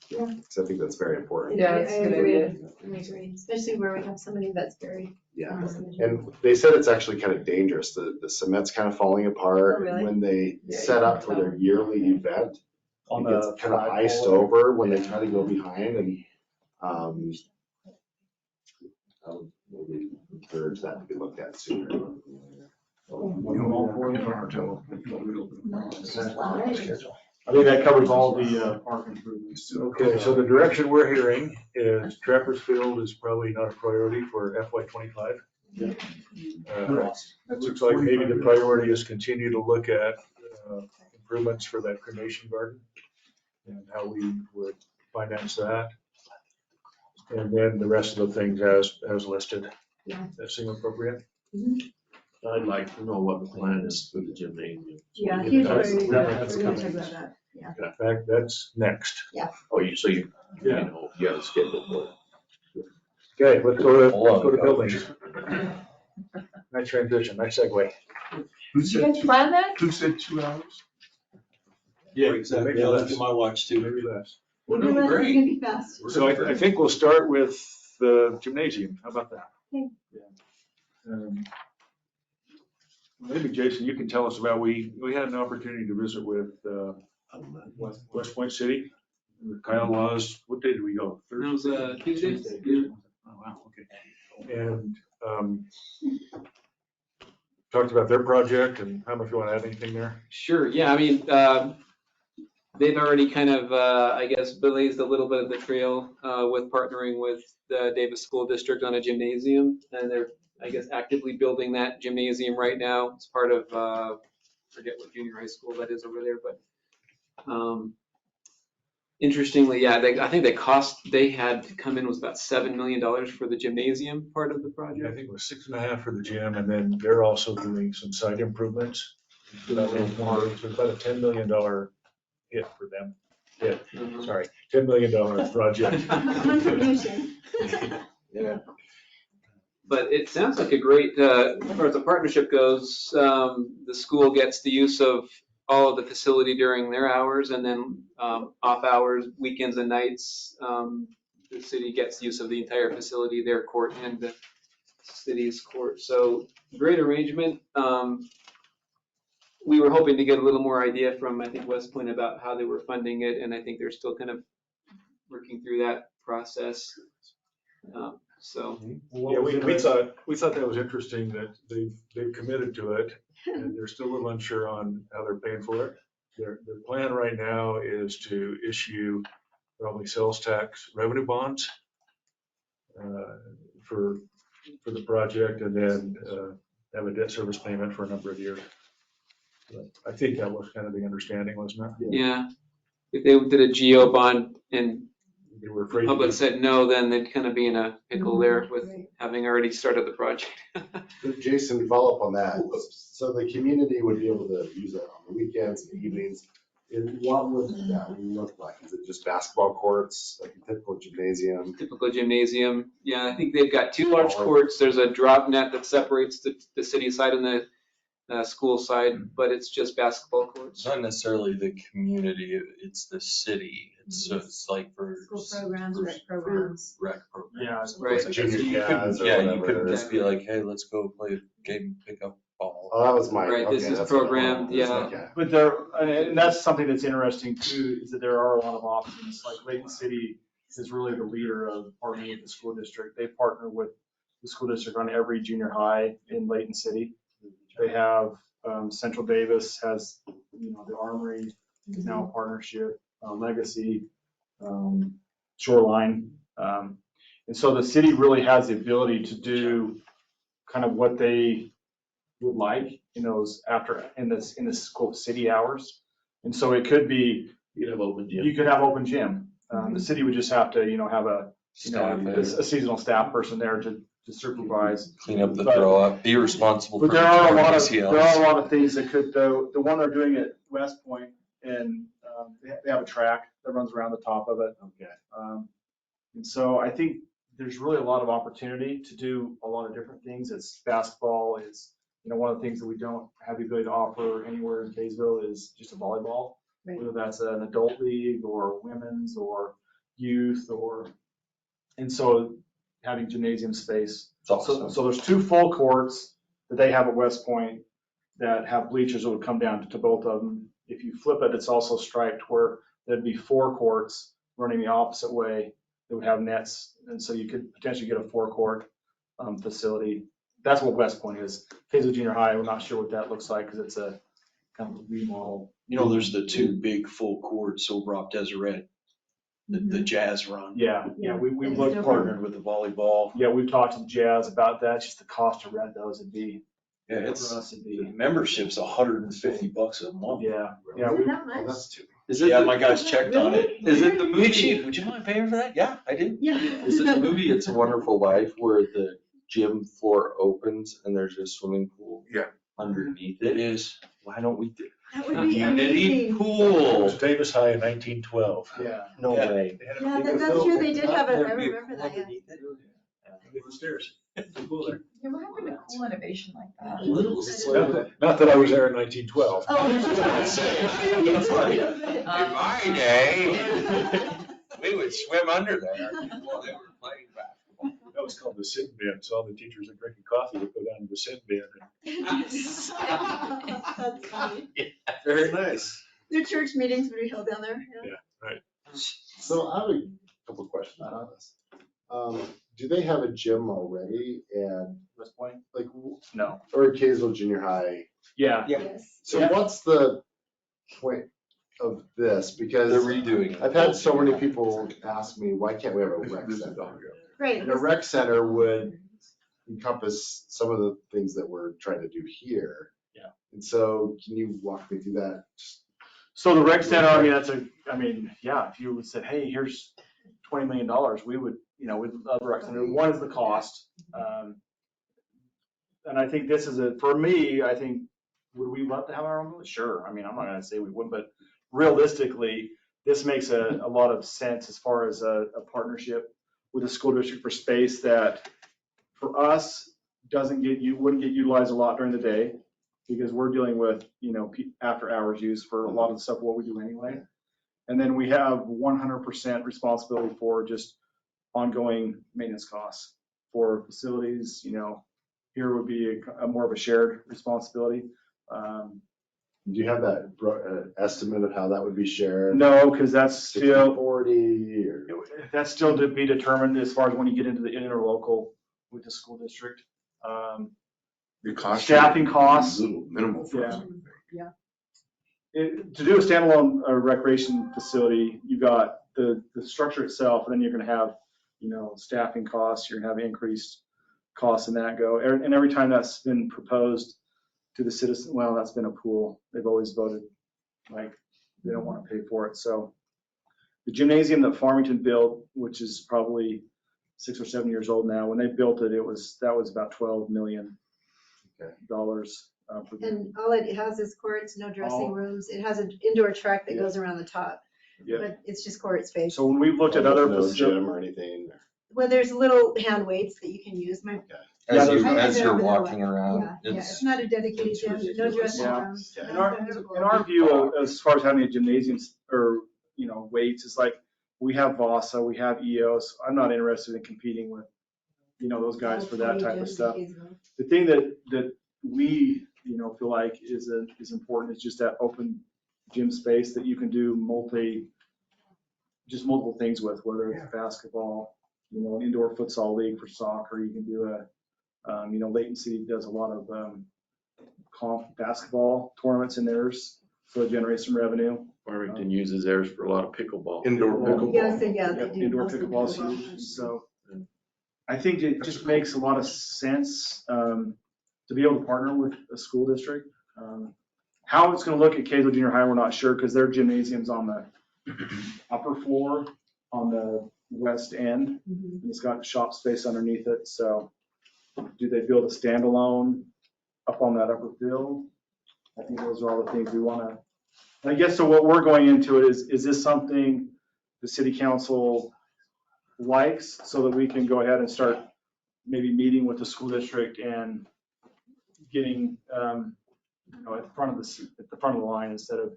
Because I think that's very important. Yeah, I it's a good agree. idea. I agree, especially where we have somebody that's buried. Yeah, in the cemetery. and they said it's actually kind of dangerous. The cement's kind of falling apart. Oh, really? And when they Yeah, set you up can for tell. their yearly event, On it the gets kind of flagpole. iced over when they try to go behind, and I would maybe encourage that to be looked at sooner. I think that covers all the park improvements. Okay, so the direction we're hearing is Trappers Field is probably not a priority for FY '25. Yeah. It looks like maybe the priority is continue to look at improvements for that cremation garden and how we would finance that. And then the rest of the things as listed. Yeah. That seem appropriate? I'd like to know what the plan is for the gymnasium. Yeah, huge That's- priority. that's We're gonna coming. talk about that. Yeah. In fact, that's next. Oh, you Yeah. know, you have a schedule for it. Okay, let's go Hold on, to go. buildings. Nice transition, nice segue. Did you guys plan that? Who said 2 hours? Yeah, exactly. Yeah, that's in my watch too. Maybe less. We'll do that, it's gonna be fast. So I think we'll start with the gymnasium. How about that? Okay. Yeah. Maybe Jason, you can tell us about, we had an opportunity to visit with West Point City. Kyle Laws, what day did we go? That was Tuesday? Oh, wow, okay. And talked about their project, and how much you want to add anything there? Sure, yeah, I mean, they've already kind of, I guess, blazed a little bit of the trail with partnering with the Davis School District on a gymnasium. And they're, I guess, actively building that gymnasium right now. It's part of, forget what junior high school that is over there, but interestingly, yeah, I think they had to come in was about $7 million for the gymnasium part of the I project. think it was 6.5 for the gym, and then they're also doing some site improvements. So that was about a $10 million hit for them. Sorry, $10 million project. Contribution. Yeah. But it sounds like a great, as far as the partnership goes, the school gets the use of all of the facility during their hours, and then off hours, weekends and nights, the city gets use of the entire facility, their court and the city's court. So great arrangement. We were hoping to get a little more idea from, I think, West Point about how they were funding it, and I think they're still kind of working through that process. So. Yeah, we thought that was interesting that they've committed to it, and they're still a little unsure on how they're paying for it. Their plan right now is to issue probably sales tax revenue bonds for the project, and then have a debt service payment for a number of years. But I think that was kind of the understanding, wasn't it? Yeah. If they did a geo bond and They were the afraid. public to- said no, then they'd kind of be in a pickle there with Right. having already started the project. Jason, to follow up on that, so the community would be able to use it on the weekends and evenings. And what would that look like? Is it just basketball courts, like a typical gymnasium? Typical gymnasium. Yeah, I think they've got 2 large courts. There's a drop net that separates the city side and the school side, but it's just basketball courts. It's not necessarily the community, it's the city. It's like for. School programs, rec programs. Rec programs. Yeah, right. Like, Junior you jazz couldn't- or Yeah, you whatever. couldn't just be like, hey, let's go play a game, pick up ball. Oh, that was my. Right, this okay, is that's what I programmed, wanted. yeah. Okay. But and that's something that's interesting too, is that there are a lot of options. Like Layton City is really the leader of partnering with the school district. They partner with the school district on every junior high in Layton City. They have, Central Davis has, the Armory is now a partnership, Legacy, Shoreline. And so the city really has the ability to do kind of what they would like in those in this quote city hours. And so it could be, You could have open gym. you could have open gym. The city would just have to, have a seasonal staff person there to supervise. Clean up the But- throw up, be responsible for. But there are a lot of, ACLs. there are a lot of things that could, though, the one they're doing at West Point, and they have a track that runs around the top of it. Okay. And so I think there's really a lot of opportunity to do a lot of different things. It's basketball is, one of the things that we don't have the ability to offer anywhere in Kaysville is just a volleyball. Right. Whether that's an adult league or women's or youth and so having gymnasium space. It's awesome. So there's 2 full courts that they have at West Point that have bleachers that would come down to both of them. If you flip it, it's also striped where there'd be 4 courts running the opposite way that would have nets. And so you could potentially get a 4-court facility. That's what West Point is. Kaysville Junior High, we're not sure what that looks like because it's a kind of a remodel. There's the 2 big full courts over off Deseret, the Jazz run. Yeah, we've looked Partnered with the volleyball. Yeah, we've talked to Jazz about that. It's just the cost to rent those would be. Yeah, for it's, us it'd the be. membership's $150 a month. Yeah. Is it that Oh, much? that's too. Yeah, my guys checked on it. Is it the Hey, movie? chief, would you mind paying for that? Yeah, I did. Yeah. Is it the movie It's a Wonderful Life where the gym floor opens and there's a swimming pool? Yeah. Underneath It it? is. Why don't we do That would a be community amazing. It pool? was Davis High in 1912. Yeah. No Yeah. way. They had a- Yeah, it was that's built true. They did have it. I There'd be a remember pool that, yeah. underneath it? underneath the stairs. It's cool there. Yeah, what happened to cool innovation like that? Little Not that I was there in 1912. Oh, In my day, we would swim under there while they were playing basketball. That was called the sin bin. So all the teachers are drinking coffee would go down to the sin bin. That's funny. Very nice. Their church meetings would be held down there. Yeah. So I have a couple questions on this. Do they have a gym already and West Point? like, No. or Kaysville Junior High? Yeah. Yes. So Yeah. what's the point of this? They're Because redoing it. I've had so many people ask me, why can't we have a rec center? Right. And a rec center would encompass some of the things that we're trying to do here. Yeah. And so can you walk me through that? So the rec center, yeah, if you would said, hey, here's $20 million, we would, we'd love a rec center. One is the cost. And I think this is for me, I think, would we love to have our own? Sure. I'm not gonna say we wouldn't, but realistically, this makes a lot of sense as far as a partnership with the school district for space that for us wouldn't get utilized a lot during the day because we're dealing with, after hours use for a lot of the stuff what we do anyway. And then we have 100% responsibility for just ongoing maintenance costs for facilities, here would be a more of a shared responsibility. Do you have that estimate of how that would be shared? No, because that's still 40 or? That's still to be determined as far as when you get into the interlocal with the school district. Your cost. Staffing costs. Little minimal for us. Yeah. To do a standalone recreation facility, you got the structure itself, and then you're gonna have, staffing costs, you're gonna have increased costs in that go. And every time that's been proposed to the citizen, well, that's been a pool. They've always voted like they don't want to pay for it. So the gymnasium that Farmington built, which is probably 6 or 7 years old now, when they built it, that was about $12 million. And all it has is courts, no dressing All- rooms. It has an indoor track that Yeah. goes around the top, Yeah. but it's just court space. So when we've looked at other No facilities, gym or anything. Well, there's little hand weights that you can use. My, As Yeah, you, I as ended you're up in a walking way. around, Yeah, it's it's, not a dedicated gym, no dressing Yeah. rooms. Yeah. in our view, as far as having a gymnasium or, weights, it's like we have Vasa, we have EOS. I'm not interested in competing with, those guys for that type of stuff. The thing that we, feel like is important is just that open gym space that you can do multiple things with, whether it's basketball, an indoor futsal league for soccer. You can do Layton City does a lot of comp basketball tournaments in theirs, so it generates some revenue. Farmington uses theirs for a lot of pickleball. Indoor pickleball. Yeah, so yeah, they do. Indoor mostly pickleball is pickleball. huge, so I think it just makes a lot of sense to be able to partner with a school district. How it's gonna look at Kaysville Junior High, we're not sure, because their gymnasium's on the upper floor on the west end. Mhm. And it's got shop space underneath it, so do they build a standalone up on that upper field? I think those are all the things we wanna, I guess, so what we're going into it is this something the city council likes, so that we can go ahead and start maybe meeting with the school district and getting, at the front of the line instead of,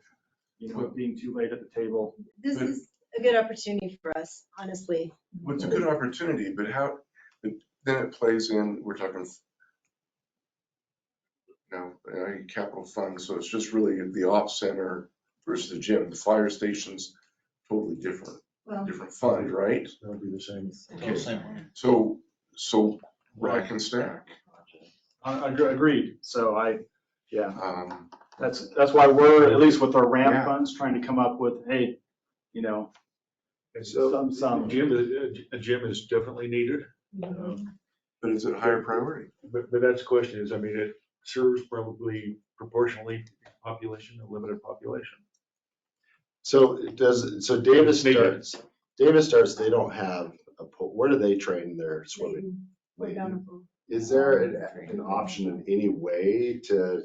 being too late at the table. This is a good opportunity for us, honestly. Well, it's a good opportunity, but then it plays in, we're talking, capital funds, so it's just really the off center versus the gym. The fire station's totally different Well, fund, right? That'll be the same. Okay. So rack and stack. Agreed, so yeah, Um, that's why we're, at least with our ramp Yeah. funds, trying to come up with, hey, And so, some. a gym is definitely needed. But is it higher priority? But that's the question is, it serves probably proportionally population, a limited population. So Davis starts, they don't have a pool. Where do they train their swimming? Bountiful. Is there an option in any way to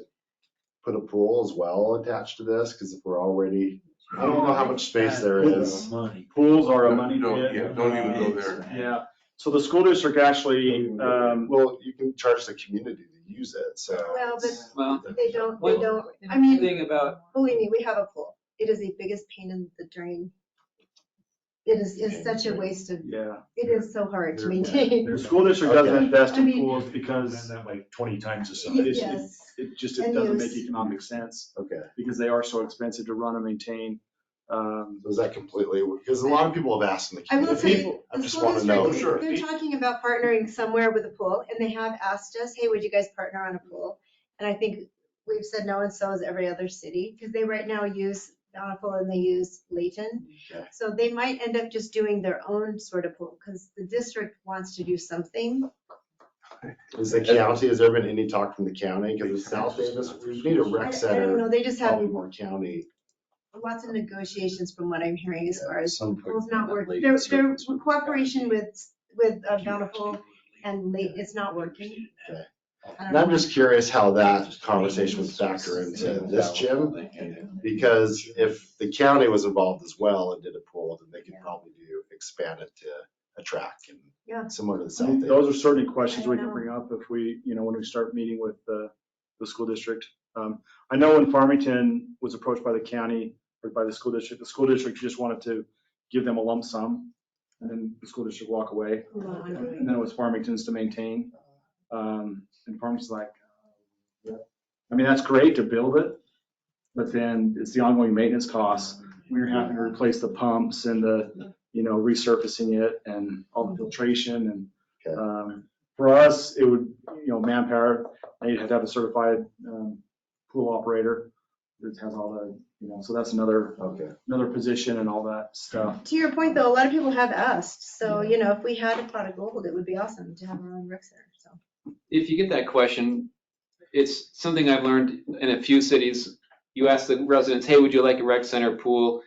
put a pool as well attached to this? Because if we're already, I don't know how much space there is. Money. Pools are a money Don't pit. even go there. Yeah, so the school district actually, Well, you can charge the community to use it, so. Well, but Well, they don't, Well, I mean, thing about, believe me, we have a pool. It is the biggest pain in the drain. It's such a waste of, yeah, it is so hard to They're- maintain. the school district doesn't Okay. invest I in mean- pools And because that like 20 times the size. Yes. it And doesn't make use. economic sense, Okay, because they are so expensive to run and maintain. was that completely, because a lot of people have asked in the I will community. say, I the just school want to know. district, they're talking about partnering somewhere with a pool, and they have asked us, hey, would you guys partner on a pool? And I think we've said no, and so has every other city, because they right now use Bountiful and they use Layton. Okay. So they might end up just doing their own sort of pool, because the district wants to do something. Is the county, has there been any talk from the county? Because in South Davis, we need a I rec don't center, know, they just have Baltimore County. lots of negotiations from what I'm hearing as far as Some pools not that working. lady They're surface in would- cooperation with Bountiful and Late, it's not working. Okay. I don't And I'm know. just curious how that conversation would factor into this gym. Because if the county was involved as well and did a pool, then they could probably expand it to a track Yeah. and similar to the I South think Davis. those are certainly questions we I can know. bring up if we, when we start meeting with the school district. I know when Farmington was approached by the county or by the school district just wanted to give them a lump sum, and then the school district walk away. And then it was Farmington's to maintain. And Farmington's like, yeah. I mean, that's great to build it, but then it's the ongoing maintenance costs. We're having to replace the pumps and the, resurfacing it and all the filtration. And for us, it would, manpower, they'd have to have a certified pool operator. that has all the, so that's another position and all that stuff. To your point, though, a lot of people have asked, so, if we had a pot of gold, it would be awesome to have our own rec center, so. If you get that question, it's something I've learned in a few cities. You ask the residents, hey, would you like a rec center pool?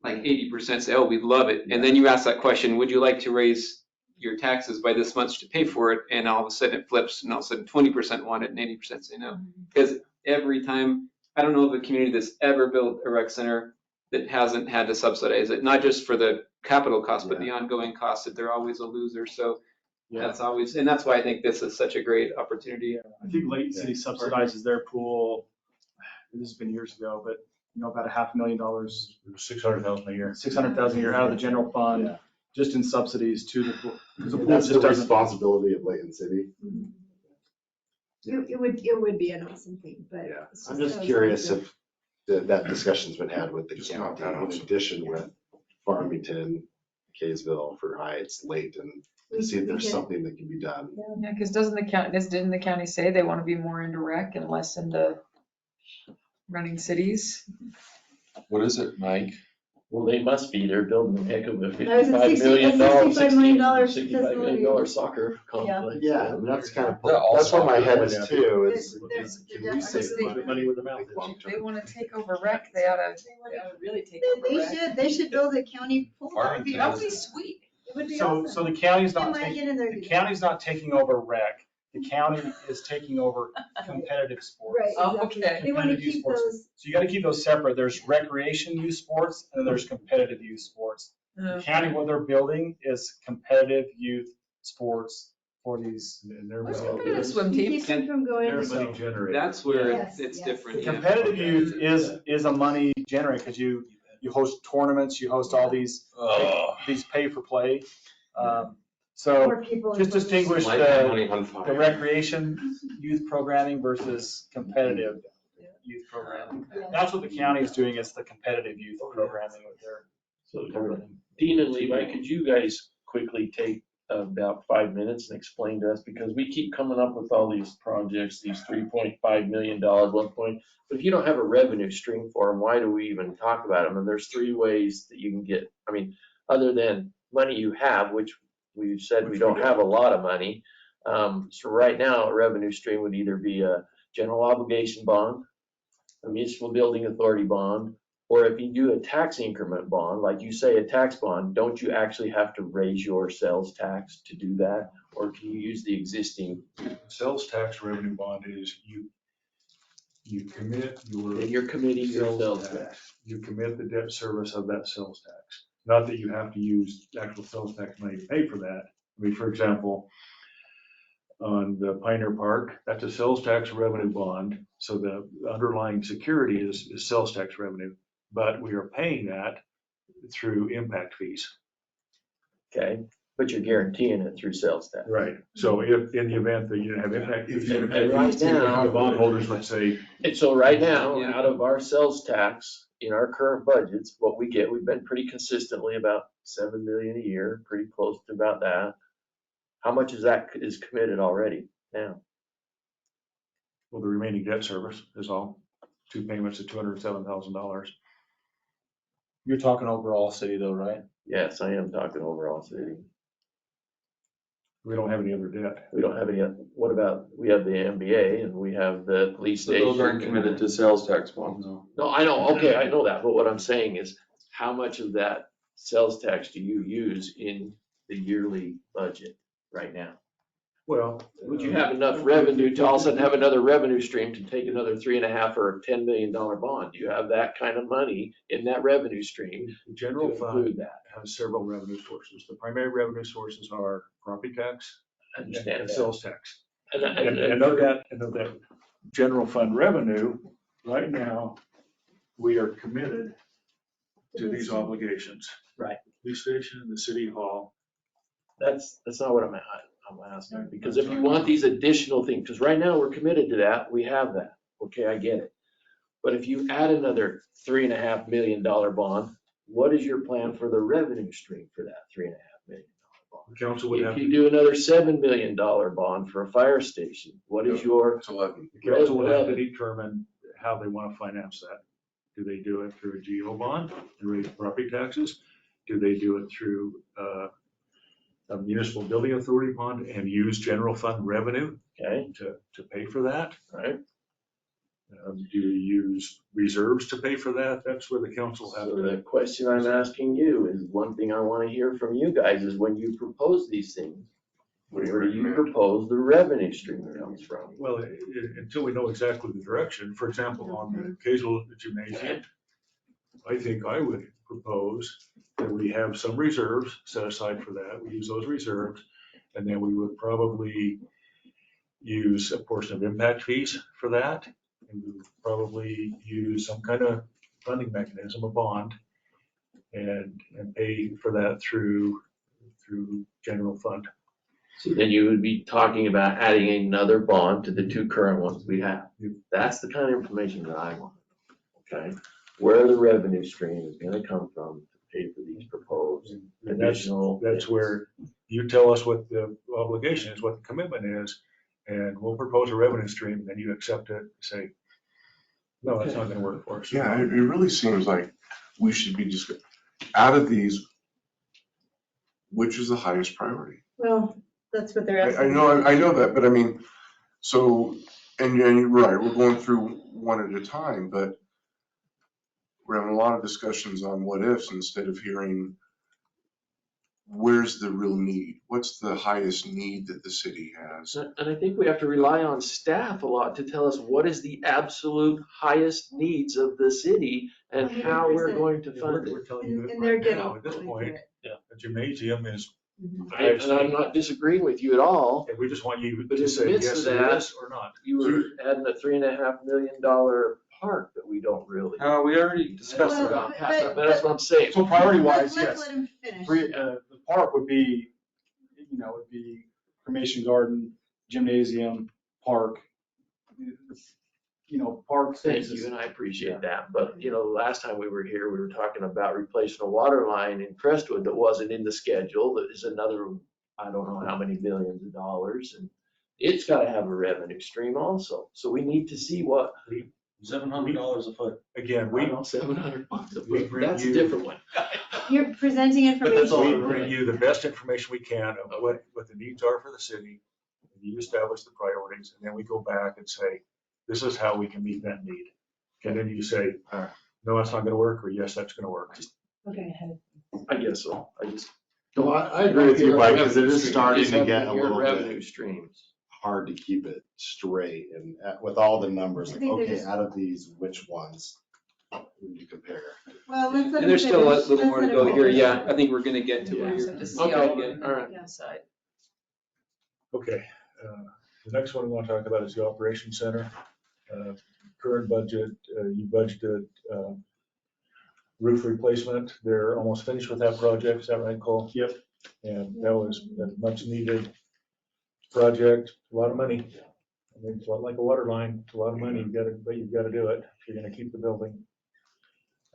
Like 80% say, oh, we'd love it. And then you ask that question, would you like to raise your taxes by this much to pay for it? And all of a sudden it flips, and all of a sudden 20% want it and 80% say no. Because every time, I don't know of a community that's ever built a rec center that hasn't had to subsidize it, not just for the capital cost, but the ongoing cost, that they're always a loser. So that's always, and that's why I think this is such a great opportunity. I think Layton City subsidizes their pool, this has been years ago, but about $500,000. $600,000 a year. $600,000 a year out of the general fund, just in subsidies to the pool. Because the pool That's just the doesn't. responsibility of Layton City. It would be an awesome thing, but. Yeah, it's I'm so just curious expensive. if that discussion's been had with the county in addition with Farmington, Kaysville, for Heights, Layton, to see if there's something that can be done. Yeah, because didn't the county say they want to be more into rec and less into running cities? What is it, Mike? Well, they must be, they're building a heck of a I was at $55 million, $65 million $65 million soccer complex. Yeah, I mean, that's kind of, Yeah, all that's where my head is soccer. too, is They're can we save Money with the mouth. long They term? want to take over rec, they ought to really take over rec. They should build a county pool. Farmington That would be sweet. It would be So awesome. the county's They not might taking, get in there the to- county's not taking over rec. The county is taking over competitive sports. Right, Oh, exactly. okay. They want to Competitive youth keep sports. those. So you got to keep those separate. There's recreation youth sports and then there's competitive youth sports. The county, what they're building is competitive youth sports for these. And they're What's money- competitive swim Keep teams? them from going. they're to- money generated. That's where Yes, it's yes. different. yeah. Competitive youth is a money generator because you host tournaments, you host all these pay for play. So More people. just distinguish Light my the money on fire. recreation youth programming versus competitive youth programming. Yeah. That's what the county is doing, is the competitive youth programming with their. So Dean and Levi, could you guys quickly take about 5 minutes and explain to us, because we keep coming up with all these projects, these $3.5 million, but if you don't have a revenue stream for them, why do we even talk about them? And there's 3 ways that you can get, other than money you have, which we've said we don't have a lot of money. So right now, a revenue stream would either be a general obligation bond, a municipal building authority bond, or if you do a tax increment bond, like you say, a tax bond, don't you actually have to raise your sales tax to do that? Or can you use the existing? Sales tax revenue bond is you commit your. And you're committing your sales tax. tax. You commit the debt service of that sales tax. Not that you have to use actual sales tax money to pay for that. For example, on the Pioneer Park, that's a sales tax revenue bond. So the underlying security is sales tax revenue, but we are paying that through impact fees. Okay, but you're guaranteeing it through sales tax. Right. So if, in the event that you didn't have impact, if you And had right now- the bondholders would say, And so right now, Yeah. out of our sales tax, in our current budgets, what we get, we've been pretty consistently about 7 million a year, pretty close to about that. How much is that is committed already now? well, the remaining debt service is all, 2 payments of $207,000. You're talking overall city though, right? Yes, I am talking overall city. We don't have any other debt. We don't have any, what about, we have the MBA and we have the police So station. those aren't committed to sales tax bonds. No, I know, okay, I know that, but what I'm saying is, how much of that sales tax do you use in the yearly budget right now? Well. Would you have enough revenue to all of a sudden have another revenue stream to take another 3.5 or $10 million bond? Do you have that kind of money in that revenue stream The to general fund include that? has several revenue sources. The primary revenue sources are property tax I and understand that. sales tax. And And of that general fund revenue, right now, we are committed to these obligations. Right. Police station, the city hall. that's not what I'm asking, because if you want these additional things, because right now we're committed to that, we have that. Okay, I get it. But if you add another $3.5 million bond, what is your plan for the revenue stream for that $3.5 million bond? Council would have, If you do another $7 million bond for a fire station, what is your, the council would have to determine how they want to finance that. Do they do it through a GO bond and raise property taxes? Do they do it through a municipal building authority bond and use general fund revenue Okay, to pay for that? right? Do you use reserves to pay for that? That's where the council has So to. the question I'm asking you is, one thing I want to hear from you guys is when you propose these things, where do you propose the revenue stream comes from? Well, until we know exactly the direction, for example, on the occasional gymnasium, I think I would propose that we have some reserves set aside for that. We use those reserves, and then we would probably use a portion of impact fees for that. And we would probably use some kind of funding mechanism, a bond, and pay for that through general fund. So then you would be talking about adding another bond to the two current ones we have. That's the kind of information that I want. Okay, where the revenue stream is gonna come from to pay for these proposed And additional. that's where you tell us what the obligation is, what the commitment is, and we'll propose a revenue stream, and then you accept it, say, no, that's not gonna work for us. Yeah, it really seems like we should be just, out of these, which is the highest priority? Well, that's what they're I asking. know that, but I mean, so, and you're right, we're going through one at a time, but we're having a lot of discussions on what ifs instead of hearing where's the real need? What's the highest need that the city has? And I think we have to rely on staff a lot to tell us what is the absolute highest needs of the city and how we're 100%. going to fund it. We're telling you And that they're right getting. now, at this point, Yeah. a gymnasium is, And I'm not disagreeing with you at all, and we just want you but to in the say midst yes of to that, this or not. you were adding a $3.5 million park that we don't really. We already discussed Well, that. But that's what I'm saying. So priority Let's wise, yes. let him finish. The park would be, would be cremation garden, gymnasium, park. Park Thank spaces. you, and I appreciate that, but last time we were here, we were talking about replacing a water line in Crestwood that wasn't in the schedule, that is another, I don't know how many millions of dollars, and it's gotta have a revenue stream also, so we need to see what. $700 a foot. Again, I know, $700 a we foot, bring that's a you- different one. You're presenting information. We bring you the best information we can of what the needs are for the city. You establish the priorities, and then we go back and say, this is how we can meet that need. And then you say, no, that's not gonna work, or yes, that's gonna work. Okay. I guess so, No, I agree with you, Mike, because it is starting to get a Your little revenue bit streams. hard to keep it straight and with all the numbers, I like, think okay, there's- out of these, which ones would you compare? Well, let's let And him there's still a finish. little more to Let's go let him here. finish. Yeah, I think we're gonna get to where Yeah, you're. so just Okay, see how we good. All right. decide. Okay, the next one we want to talk about is the operations center. Current budget, you budgeted roof replacement. They're almost finished with that project. Is that right, Cole? Yep. And that was a much needed project, a lot of money. I mean, it's a lot like a water line, it's a lot of money, but you've got to do it if you're gonna keep the building.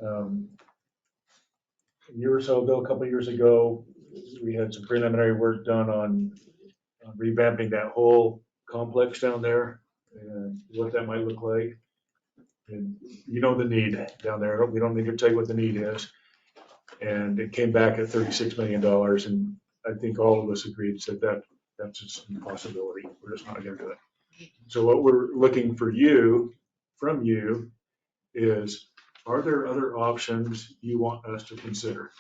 A year or so ago, a couple of years ago, we had some preliminary work done on revamping that whole complex down there and what that might look like. And you know the need down there. We don't need to tell you what the need is. And it came back at $36 million. And I think all of us agreed, said that's just an impossibility. We're just not gonna do it. So what we're looking for you, from you, is are there other options you want us to consider?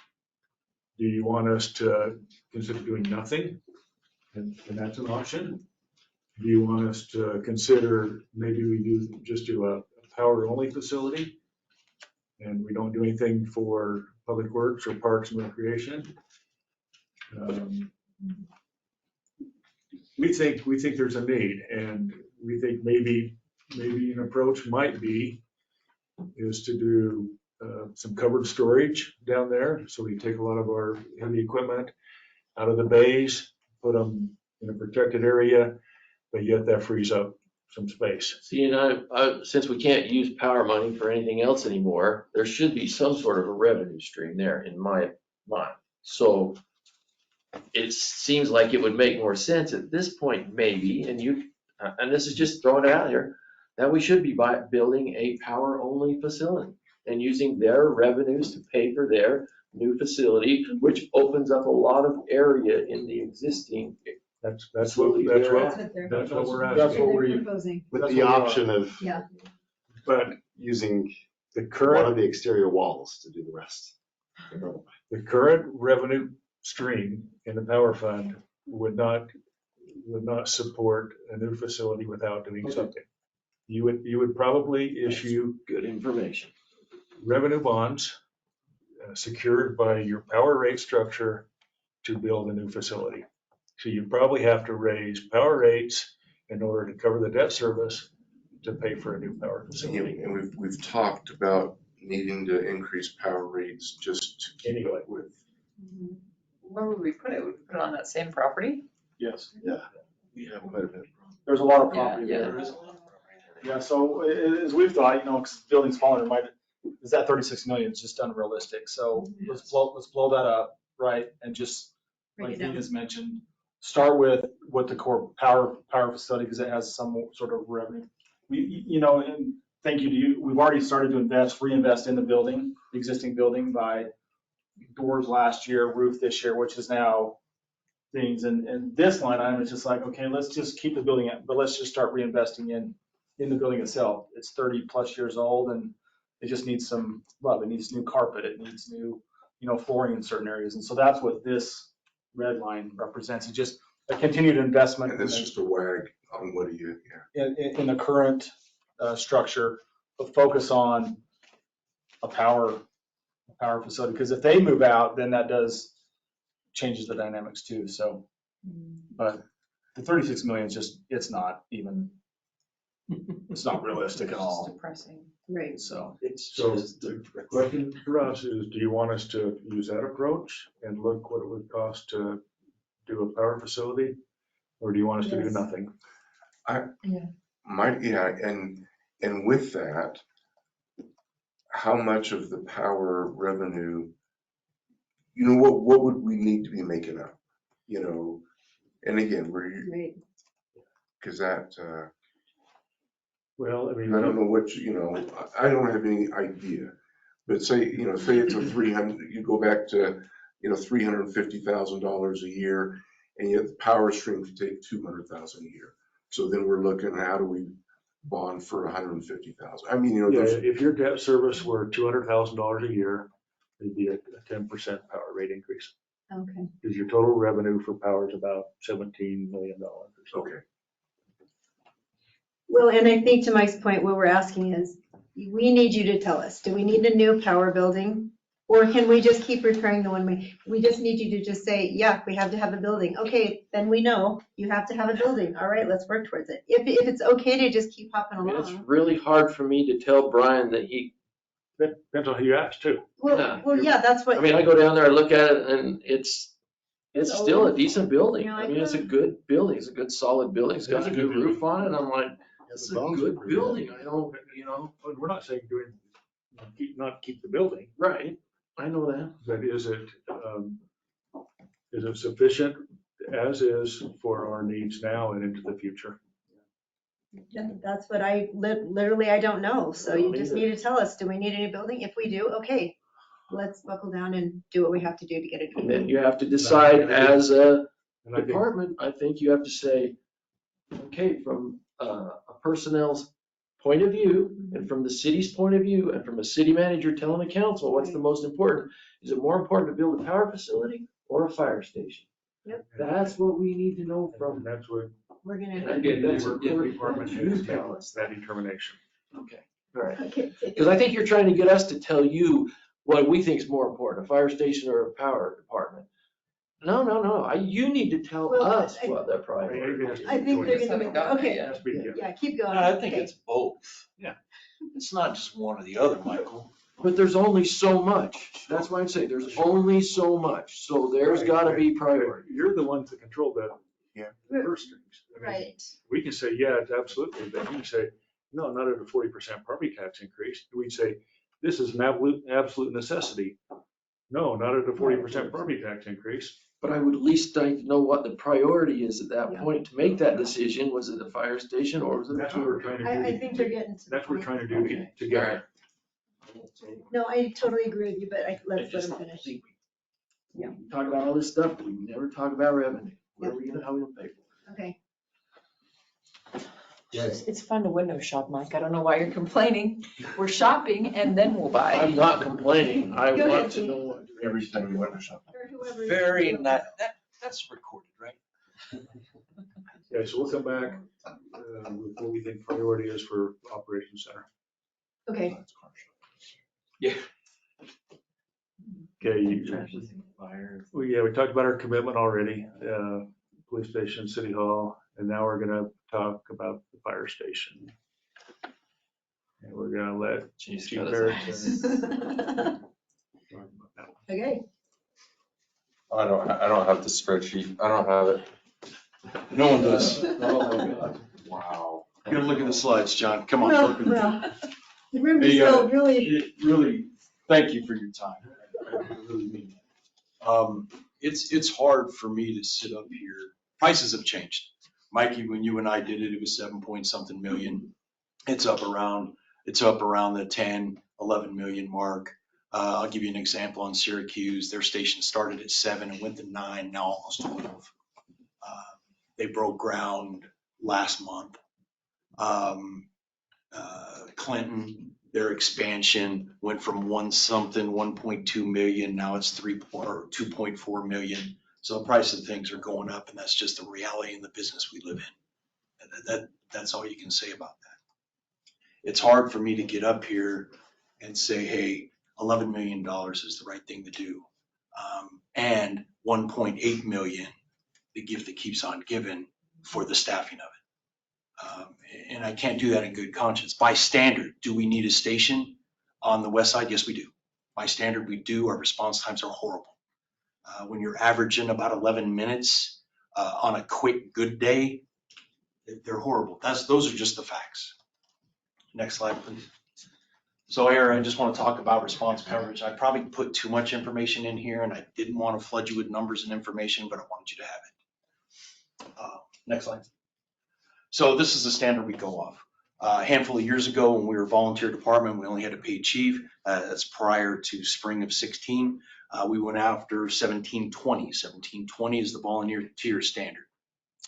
Do you want us to consider doing nothing? And that's an option. Do you want us to consider, maybe we just do a power-only facility? And we don't do anything for public works or parks and recreation? We think there's a need, and we think maybe an approach might be is to do some covered storage down there. So we take a lot of our heavy equipment out of the bays, put them in a protected area, but yet that frees up some space. See, and since we can't use power money for anything else anymore, there should be some sort of a revenue stream there in my mind. So it seems like it would make more sense at this point, maybe, and this is just throwing it out here, that we should be building a power-only facility and using their revenues to pay for their new facility, which opens up a lot of area in the existing. That's That's what we're asking. proposing. With the option of Yeah. But using the one of current, the exterior walls to do the rest. the current revenue stream in the power fund would not support a new facility without doing something. You would probably issue Good information. revenue bonds secured by your power rate structure to build a new facility. So you probably have to raise power rates in order to cover the debt service to pay for a new power facility. And we've talked about needing to increase power rates just to keep up with. Where would we put it? Would we put it on that same property? Yes. Yeah. We have quite a bit. There's a lot of Yeah, property yeah. there. Yeah, so as we've thought, because the building's falling, is that 36 million is just unrealistic. So let's blow that up, right? And just, Break like it down. Venus mentioned, start with what the core power facility, because it has some sort of revenue. And thank you to you, we've already started to reinvest in the building, the existing building by doors last year, roof this year, which is now things. And this line item is just like, okay, let's just keep the building, but let's just start reinvesting in the building itself. It's 30 plus years old and it just needs some love. It needs new carpet. It needs new, flooring in certain areas. And so that's what this red line represents. It's just a continued investment. And it's just a wag on what do you, yeah. In the current structure, but focus on a power facility. Because if they move out, then that changes the dynamics too. So, but the 36 million is just, it's not realistic at It's all. just depressing. Right. So So the question for us is, do you want us to use that approach and look what it would cost to do a power facility? Or do you want us to do Yes. nothing? And with that, how much of the power revenue, what would we need to be making up? And again, Right. because that, Well, I mean, I don't know what, I don't have any idea. But say it's a 300, you go back to, $350,000 a year, and yet the power stream could take 200,000 a year. So then we're looking, how do we bond for 150,000? I mean, yeah, there's, if your debt service were $200,000 a year, it'd be a 10% power rate increase. Okay. Because your total revenue for power is about $17 million or so. okay. Well, and I think to Mike's point, what we're asking is, we need you to tell us, do we need a new power building? Or can we just keep repairing the one we just need you to just say, yeah, we have to have a building. Okay, then we know you have to have a building. All right, let's work towards it. If it's okay to just keep hopping I mean, it's along. really hard for me to tell Brian that That depends on who you ask too. Well, yeah, that's what. I mean, I go down there, I look at it, and it's still a old. decent building. You're I like, mean, it's a "Oh." good building. It's a good solid building. It's got It's a a good good roof on it. And I'm like, it's a good building. I don't, We're not saying not keep the building, right. I know that. but is it sufficient as is for our needs now and into the future? Yeah, that's what literally, I don't know. So I don't you just either. need to tell us, do we need a new building? If we do, okay, let's buckle down and do what we have to do to get it. And then you have to decide as a And I think department, I think you have to say, okay, from a personnel's point of view, and from the city's point of view, and from a city manager telling the council, what's the most important? Is it more important to build a power facility or a fire station? Yep. That's what we need to know and from. that's what We're And gonna. again, that's a the department you has tell us that determination. Okay, all right. Okay. Because I think you're trying to get us to tell you what we think is more important, a fire station or a power department. No. You need to tell Well, us I- what their priority is. I think they're Just gonna, haven't gotten there okay, yet. Has to be together. yeah, keep going. I think Okay. it's both. Yeah. It's not just one or the other, Michael. But there's only so much. That's why I'm saying there's only so much. So there's gotta be priority. You're the ones that control the purse strings. I mean, Right. we can say, yeah, it's absolutely, but you can say, no, not at a 40% property tax increase. We'd say, this is an absolute necessity. No, not at a 40% property tax increase. But I would at least like to know what the priority is at that Yeah. point to make that decision. Was it a fire station or was it a That's what we're pool? trying to do. I think they're getting to the That's what we're point. trying to do Okay. together. No, I totally agree with you, but let's let Just him finish. think we- Yeah. We talk about all this stuff, but we never talk about revenue. What are we gonna, how we gonna pay for it? Okay. It's fun to window shop, Mike. I don't know why you're complaining. We're shopping and then we'll buy. I'm not complaining. I Go ahead, want to Steve. know what. Every time you went to shop. Or whoever. Very, that's recorded, right? Yeah, so we'll come back with what we think priority is for Operations Center. Okay. Yeah. Okay. We talked about our commitment already, police station, city hall, and now we're gonna talk about the fire station. And we're gonna let Chief Merritt. Okay. I don't have the spreadsheet. I don't have it. No one does. You Oh my God. Wow. gotta look at the slides, John. Come on. Well, look at them. well, remember, Hey, still really, It really, thank you for your time. I really mean that. It's hard for me to sit up here. Prices have changed. Mikey, when you and I did it, it was 7-point-something million. It's up around the 10, 11 million mark. I'll give you an example on Syracuse. Their station started at 7 and went to 9, now almost 12. They broke ground last month. Clinton, their expansion went from 1.2 million, now it's 2.4 million. So the price of things are going up, and that's just the reality in the business we live in. That's all you can say about that. It's hard for me to get up here and say, hey, $11 million is the right thing to do. And 1.8 million, the gift that keeps on giving for the staffing of it. And I can't do that in good conscience. By standard, do we need a station on the west side? Yes, we do. By standard, we do. Our response times are horrible. When you're averaging about 11 minutes on a quick, good day, they're horrible. Those are just the facts. Next slide, please. So Aaron, I just want to talk about response coverage. I probably put too much information in here, and I didn't want to flood you with numbers and information, but I wanted you to have it. Next slide. So this is the standard we go off. A handful of years ago, when we were a volunteer department, we only had a paid chief. That's prior to spring of 16. We went after 1720. 1720 is the volunteer standard.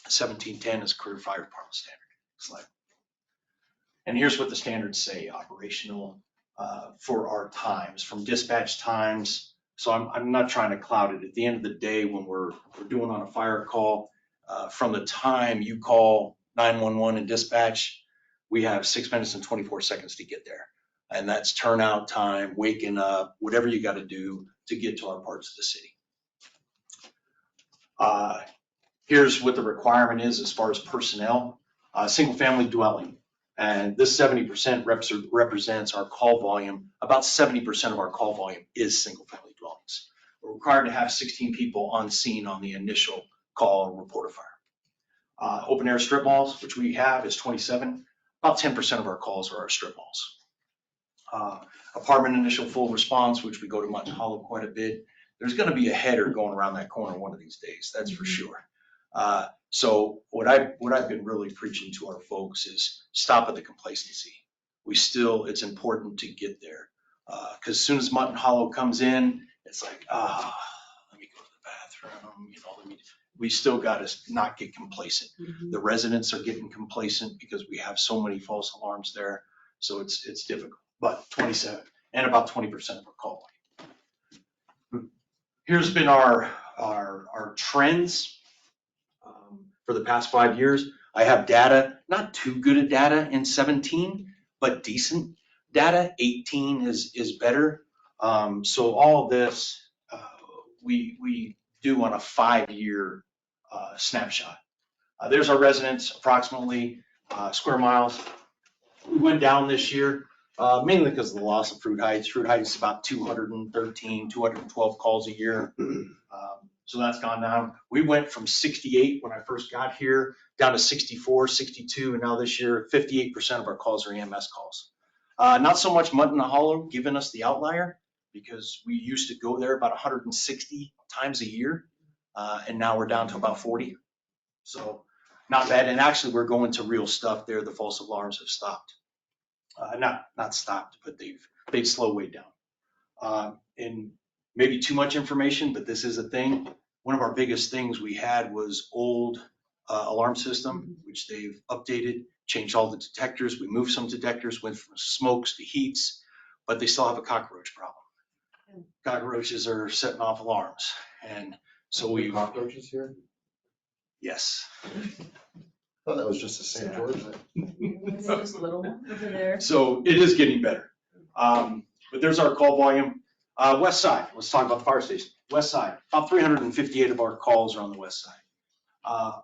1710 is career fire department standard. Slide. And here's what the standards say, operational for our times, from dispatch times. So I'm not trying to cloud it. At the end of the day, when we're doing on a fire call, from the time you call 911 and dispatch, we have 6 minutes and 24 seconds to get there. And that's turnout time, waking up, whatever you got to do to get to our parts of the city. Here's what the requirement is as far as personnel. Single family dwelling. And this 70% represents our call volume. About 70% of our call volume is single family dwellings. We're required to have 16 people on scene on the initial call or report of fire. Open air strip malls, which we have, is 27. About 10% of our calls are our strip malls. Apartment initial full response, which we go to Mutton Hollow quite a bit. There's going to be a header going around that corner one of these days, that's for sure. So what I've been really preaching to our folks is stop at the complacency. It's important to get there. Because as soon as Mutton Hollow comes in, it's like, let me go to the bathroom, we still got to not get complacent. The residents are getting complacent because we have so many false alarms there. So it's difficult, but 27 and about 20% of our call volume. Here's been our trends for the past 5 years. I have data, not too good at data in 17, but decent data. 18 is better. So all of this we do on a 5-year snapshot. There's our residents, approximately square miles. We went down this year, mainly because of the loss of Fruit Heights. Fruit Heights is about 213, 212 calls a year. So that's gone down. We went from 68 when I first got here down to 64, 62, and now this year, 58% of our calls are EMS calls. Not so much Mutton Hollow giving us the outlier, because we used to go there about 160 times a year. And now we're down to about 40. So not bad. And actually, we're going to real stuff there. The false alarms have stopped. Not stopped, but they've slowed way down. And maybe too much information, but this is a thing. One of our biggest things we had was old alarm system, which they've updated, changed all the detectors. We moved some detectors, went from smokes to heats, but they still have a cockroach problem. Cockroaches are setting off alarms. And so we've. Cockroaches here? Yes. I thought that was just a St. George. Just a little one over there. So it is getting better. But there's our call volume. West side, let's talk about the fire station. West side, about 358 of our calls are on the west side.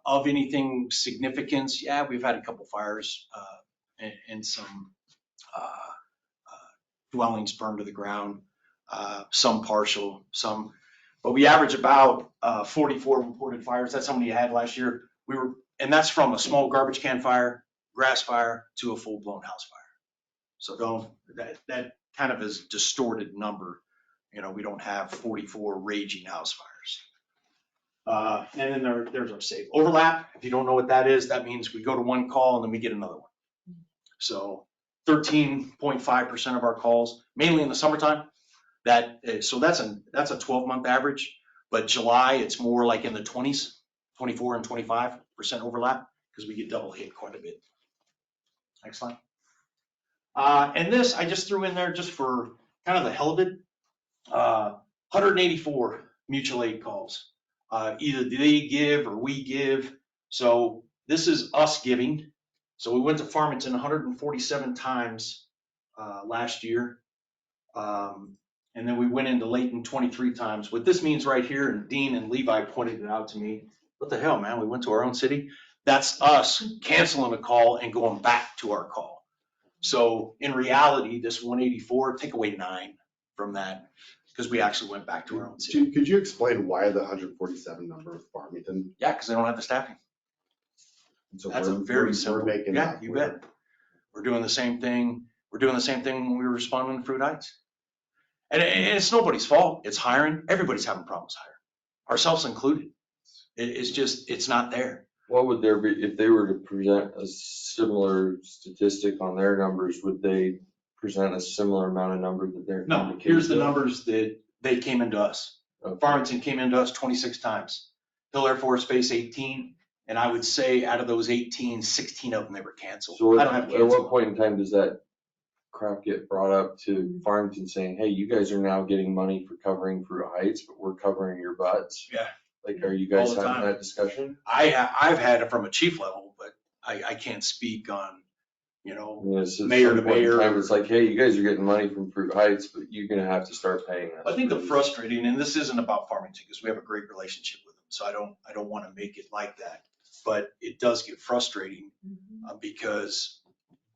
Of anything significance, yeah, we've had a couple fires and some dwellings burned to the ground, some partial, some, but we average about 44 reported fires. That's how many you had last year. And that's from a small garbage can fire, grass fire, to a full-blown house fire. So that kind of is a distorted number. You know, we don't have 44 raging house fires. And then there's our safe overlap. If you don't know what that is, that means we go to one call and then we get another one. So 13.5% of our calls, mainly in the summertime. So that's a 12-month average. But July, it's more like in the 20s, 24 and 25% overlap, because we get double hit quite a bit. Next slide. And this I just threw in there just for kind of the hell of it. 184 mutual aid calls. Either they give or we give. So this is us giving. So we went to Farmington 147 times last year. And then we went into Layton 23 times. What this means right here, and Dean and Levi pointed it out to me, what the hell, man? We went to our own city. That's us canceling a call and going back to our call. So in reality, this 184, take away 9 from that, because we actually went back to our own city. Could you explain why the 147 number of Farmington? Yeah, because they don't have the staffing. So that's a very simple. Yeah, you bet. We're doing the same thing. We're doing the same thing when we were responding to Fruit Heights. And it's nobody's fault. It's hiring. Everybody's having problems hiring, ourselves included. It's just, it's not there. What would there be, if they were to present a similar statistic on their numbers, would they present a similar amount of number that they're? No, here's the numbers that they came into us. Okay. Farmington came into us 26 times. Hill Air Force Base 18. And I would say out of those 18, 16 of them, they were canceled. So I don't have at what point in time does that crap get brought up to Farmington saying, hey, you guys are now getting money for covering Fruit Heights, but we're covering your butts? Yeah. Like, are you guys having that discussion? I've had it from a chief level, but I can't speak on, you know, Yeah, mayor to mayor. It's like, hey, you guys are getting money from Fruit Heights, but you're going to have to start paying us. I think the frustrating, and this isn't about Farmington because we have a great relationship with them, so I don't want to make it like that, but it does get frustrating because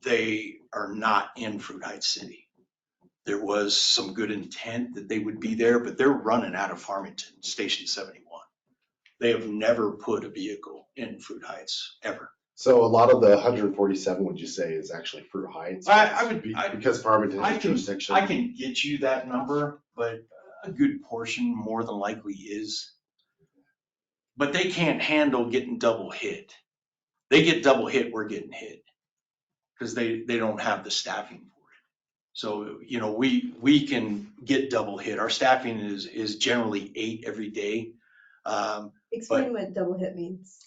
they are not in Fruit Heights City. There was some good intent that they would be there, but they're running out of Farmington Station 71. They have never put a vehicle in Fruit Heights ever. So a lot of the 147, would you say, is actually Fruit Heights? Because Farmington is jurisdiction. I can get you that number, but a good portion more than likely is. But they can't handle getting double hit. They get double hit, we're getting hit because they don't have the staffing for it. So, you know, we can get double hit. Our staffing is generally 8 every day. Explain what double hit means.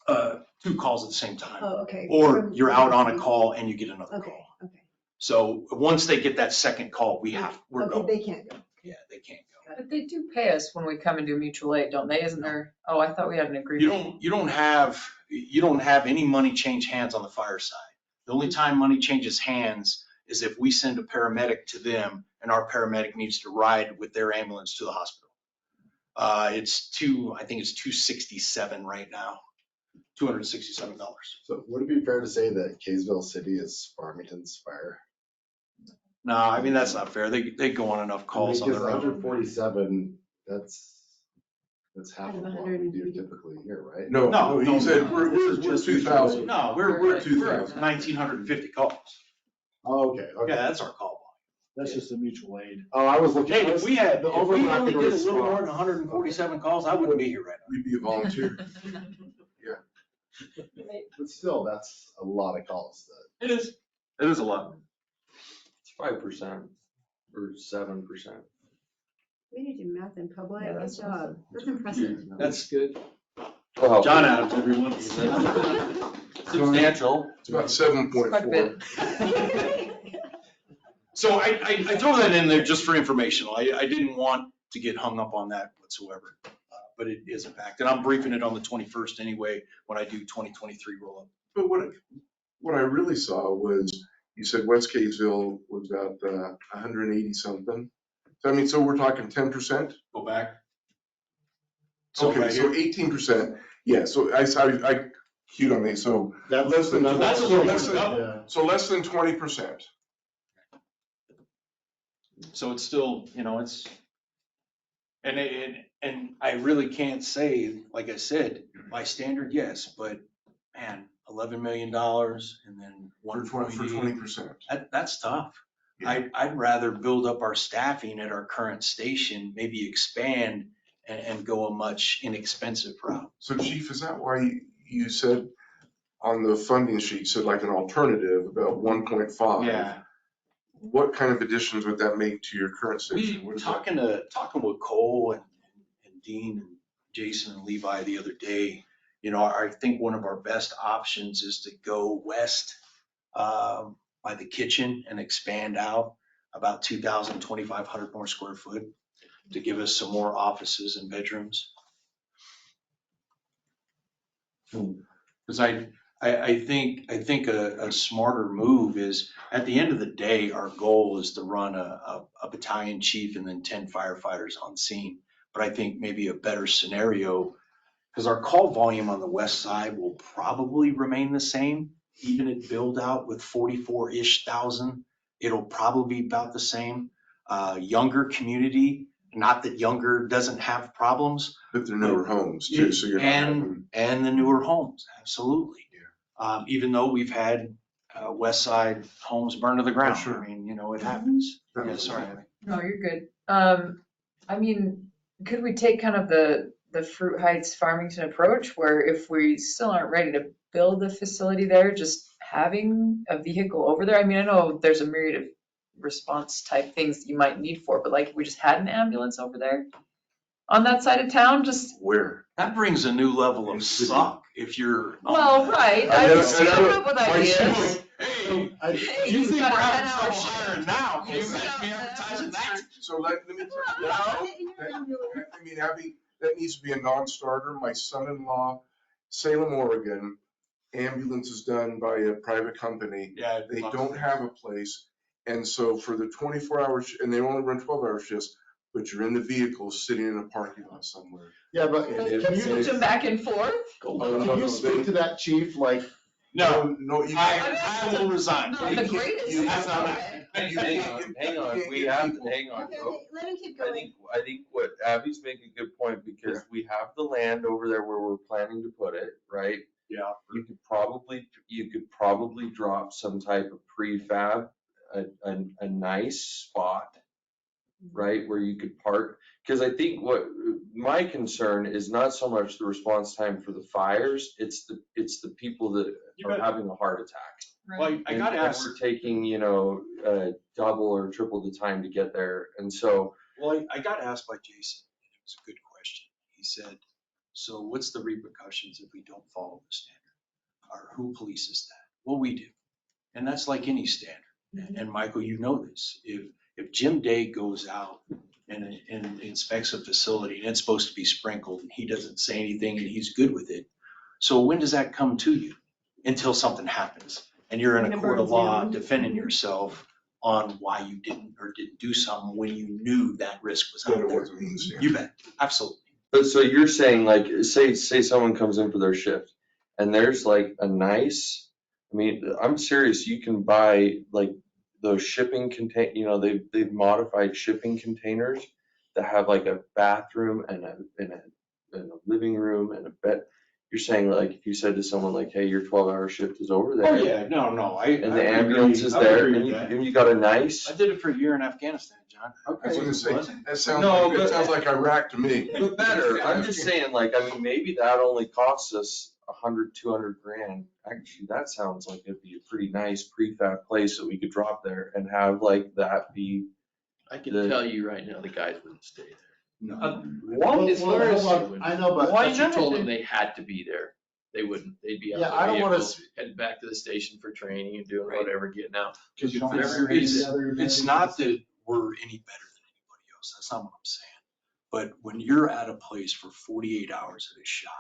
2 calls at the same time. Oh, okay. Or you're out on a call and you get another call. Okay. So once they get that second call, we're going. They can't go. Yeah, they can't go. But they do pay us when we come and do mutual aid, don't they? Isn't there? Oh, I thought we had an agreement. You don't have any money change hands on the fire side. The only time money changes hands is if we send a paramedic to them and our paramedic needs to ride with their ambulance to the hospital. I think it's $267 right now, $267. So would it be fair to say that Kaysville City is Farmington's fire? No, I mean, that's not fair. They go on enough calls on their own. 147, that's half of what we do typically here, right? No, he said we're 2,000. No, we're 2,000. 1,950 calls. Oh, okay. Yeah, that's our call That's just a mutual aid. Oh, I was looking. Jay, if we the only overlapping did a little more than response. 147 calls, I wouldn't be here right now. We'd be a volunteer. But still, that's a lot of calls. It is. It is a lot. It's 5% or 7%. We need to do math in public. Yeah, Good that's job. awesome. That's impressive. That's good. Well, John Adams, everyone. Substantial. It's about Quite a 7.4. bit. So I throw that in there just for informational. I didn't want to get hung up on that whatsoever. But it is a fact. And I'm briefing it on the 21st anyway, when I do 2023 roll up. But what I really saw was, you said West Kaysville was about 180 something. So I mean, so we're talking 10%? Go back. So Okay, right so here. 18%. Yeah, so I queued on these, so That's less than, the number. That's so what less we're than, Yeah. so less than 20%. So it's still, it's, and I really can't say, like I said, my standard, yes, but man, $11 million and then For 1.8. 20%. That's tough. Yeah. I'd rather build up our staffing at our current station, maybe expand and go a much inexpensive route. So Chief, is that why you said on the funding sheet, you said like an alternative about 1.5? Yeah. What kind of additions would that make to your current station? We What were is that? talking with Cole and Dean and Jason and Levi the other day. I think one of our best options is to go west by the kitchen and expand out about 2,000, 2,500 more square foot to give us some more offices and bedrooms. Because I think a smarter move is, at the end of the day, our goal is to run a battalion chief and then 10 firefighters on scene. But I think maybe a better scenario, because our call volume on the west side will probably remain the same, even at build out with 44-ish thousand, it'll probably be about the same. Younger community, not that younger doesn't have problems. But they're newer homes too, so you're not having. And the newer homes, absolutely. Even though we've had west side homes burned to the ground. Sure. I mean, it happens. Yeah, sorry. Abby. No, you're good. I mean, could we take kind of the Fruit Heights Farmington approach, where if we still aren't ready to build a facility there, just having a vehicle over there? I mean, I know there's a myriad of response type things that you might need for, but like if we just had an ambulance over there on that side of town, just. Where? That brings a new level of suck if you're. Well, right, I just came up with ideas. Hey, Hey, you you've think got we're a having 10-hour trouble shift. hiring now? Can you imagine me advertising that? So let me, I mean, Abby, that needs to be a non-starter. My son-in-law, Salem, Oregon, ambulance is done by a private company. Yeah. They don't have a place. And so for the 24 hours, and they only run 12-hour shifts, but you're in the vehicle sitting in a parking lot somewhere. Yeah, but And can it- Switch them back and forth? can you speak to that, Chief? Like, No, you I will resign. Not the greatest. You have Okay. Hang on, we have to, hang on. Okay, though. let him keep I going. think what Abby's making a good point, because we have the land over there where we're planning to put it, right? Yeah. You could probably drop some type of prefab, a nice spot, right, where you could park. Because I think what my concern is not so much the response time for the fires, it's the people that are having a heart attack. Well, I gotta And ask. we're taking, double or triple the time to get there. And so, Well, I got asked by Jason, and it was a good question. He said, so what's the repercussions if we don't follow the standard? Or who polices that? Well, we do. And that's like any standard. And Michael, you know this. If Jim Day goes out and inspects a facility and it's supposed to be sprinkled and he doesn't say anything and he's good with it, so when does that come to you? Until something happens and you're in When a it court of burns law down. defending yourself on why you didn't do something when you knew that risk was That out it there. wasn't mean standard. You bet, absolutely. but so you're saying, like, say someone comes in for their shift and there's like a nice, I mean, I'm serious, you can buy like those shipping they've modified shipping containers that have like a bathroom and a living room and a bed. You're saying like, if you said to someone like, hey, your 12-hour shift is over Oh, there. yeah, no, And I the would ambulance agree- is I would there agree and with you, that. and you got a nice. I did it for a year in Afghanistan, John. I was gonna say, that sounds No, like, but- it sounds like Iraq to me. But better, I'm just saying, like, I mean, maybe that only costs us 100, 200 grand. Actually, that sounds like it'd be a pretty nice prefab place that we could drop there and have like that be. I can tell you right now, the guys wouldn't stay there. No. What? As far as, I know, but once you told them they had to be there, they wouldn't. They'd be out Yeah, in I the don't wanna vehicles, heading back to the station for training and doing Right. whatever, getting out. Because you don't it's, have your it's, hands together, it's not that we're any better than anybody else. That's not what I'm saying. But when you're at a place for 48 hours at a shot,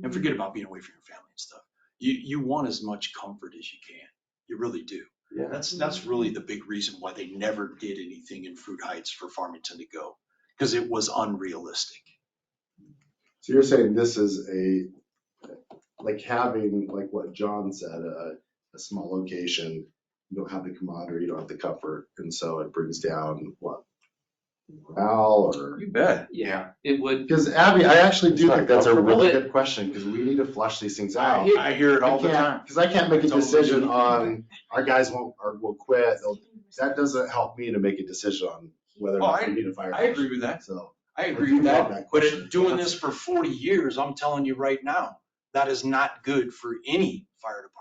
and forget about being away from your family and stuff, you want as much comfort as you can. You really do. Yeah. That's really the big reason why they never did anything in Fruit Heights for Farmington to go, because it was unrealistic. So you're saying this is like having, like what John said, a small location, you don't have the camaraderie, you don't have the comfort, and so it brings down what? Morale or? You bet. Yeah, it would. Because Abby, I actually do It's think that's a not really comfortable. good question, because we need to flush these things out. I hear it all the time. Because I can't make a Totally. decision on, our guys will quit. That doesn't help me to make a decision on whether or Oh, not we need a fire. I agree with that. So. I agree with that, but in doing this for 40 years, I'm telling you right now, that is not good for any fire department.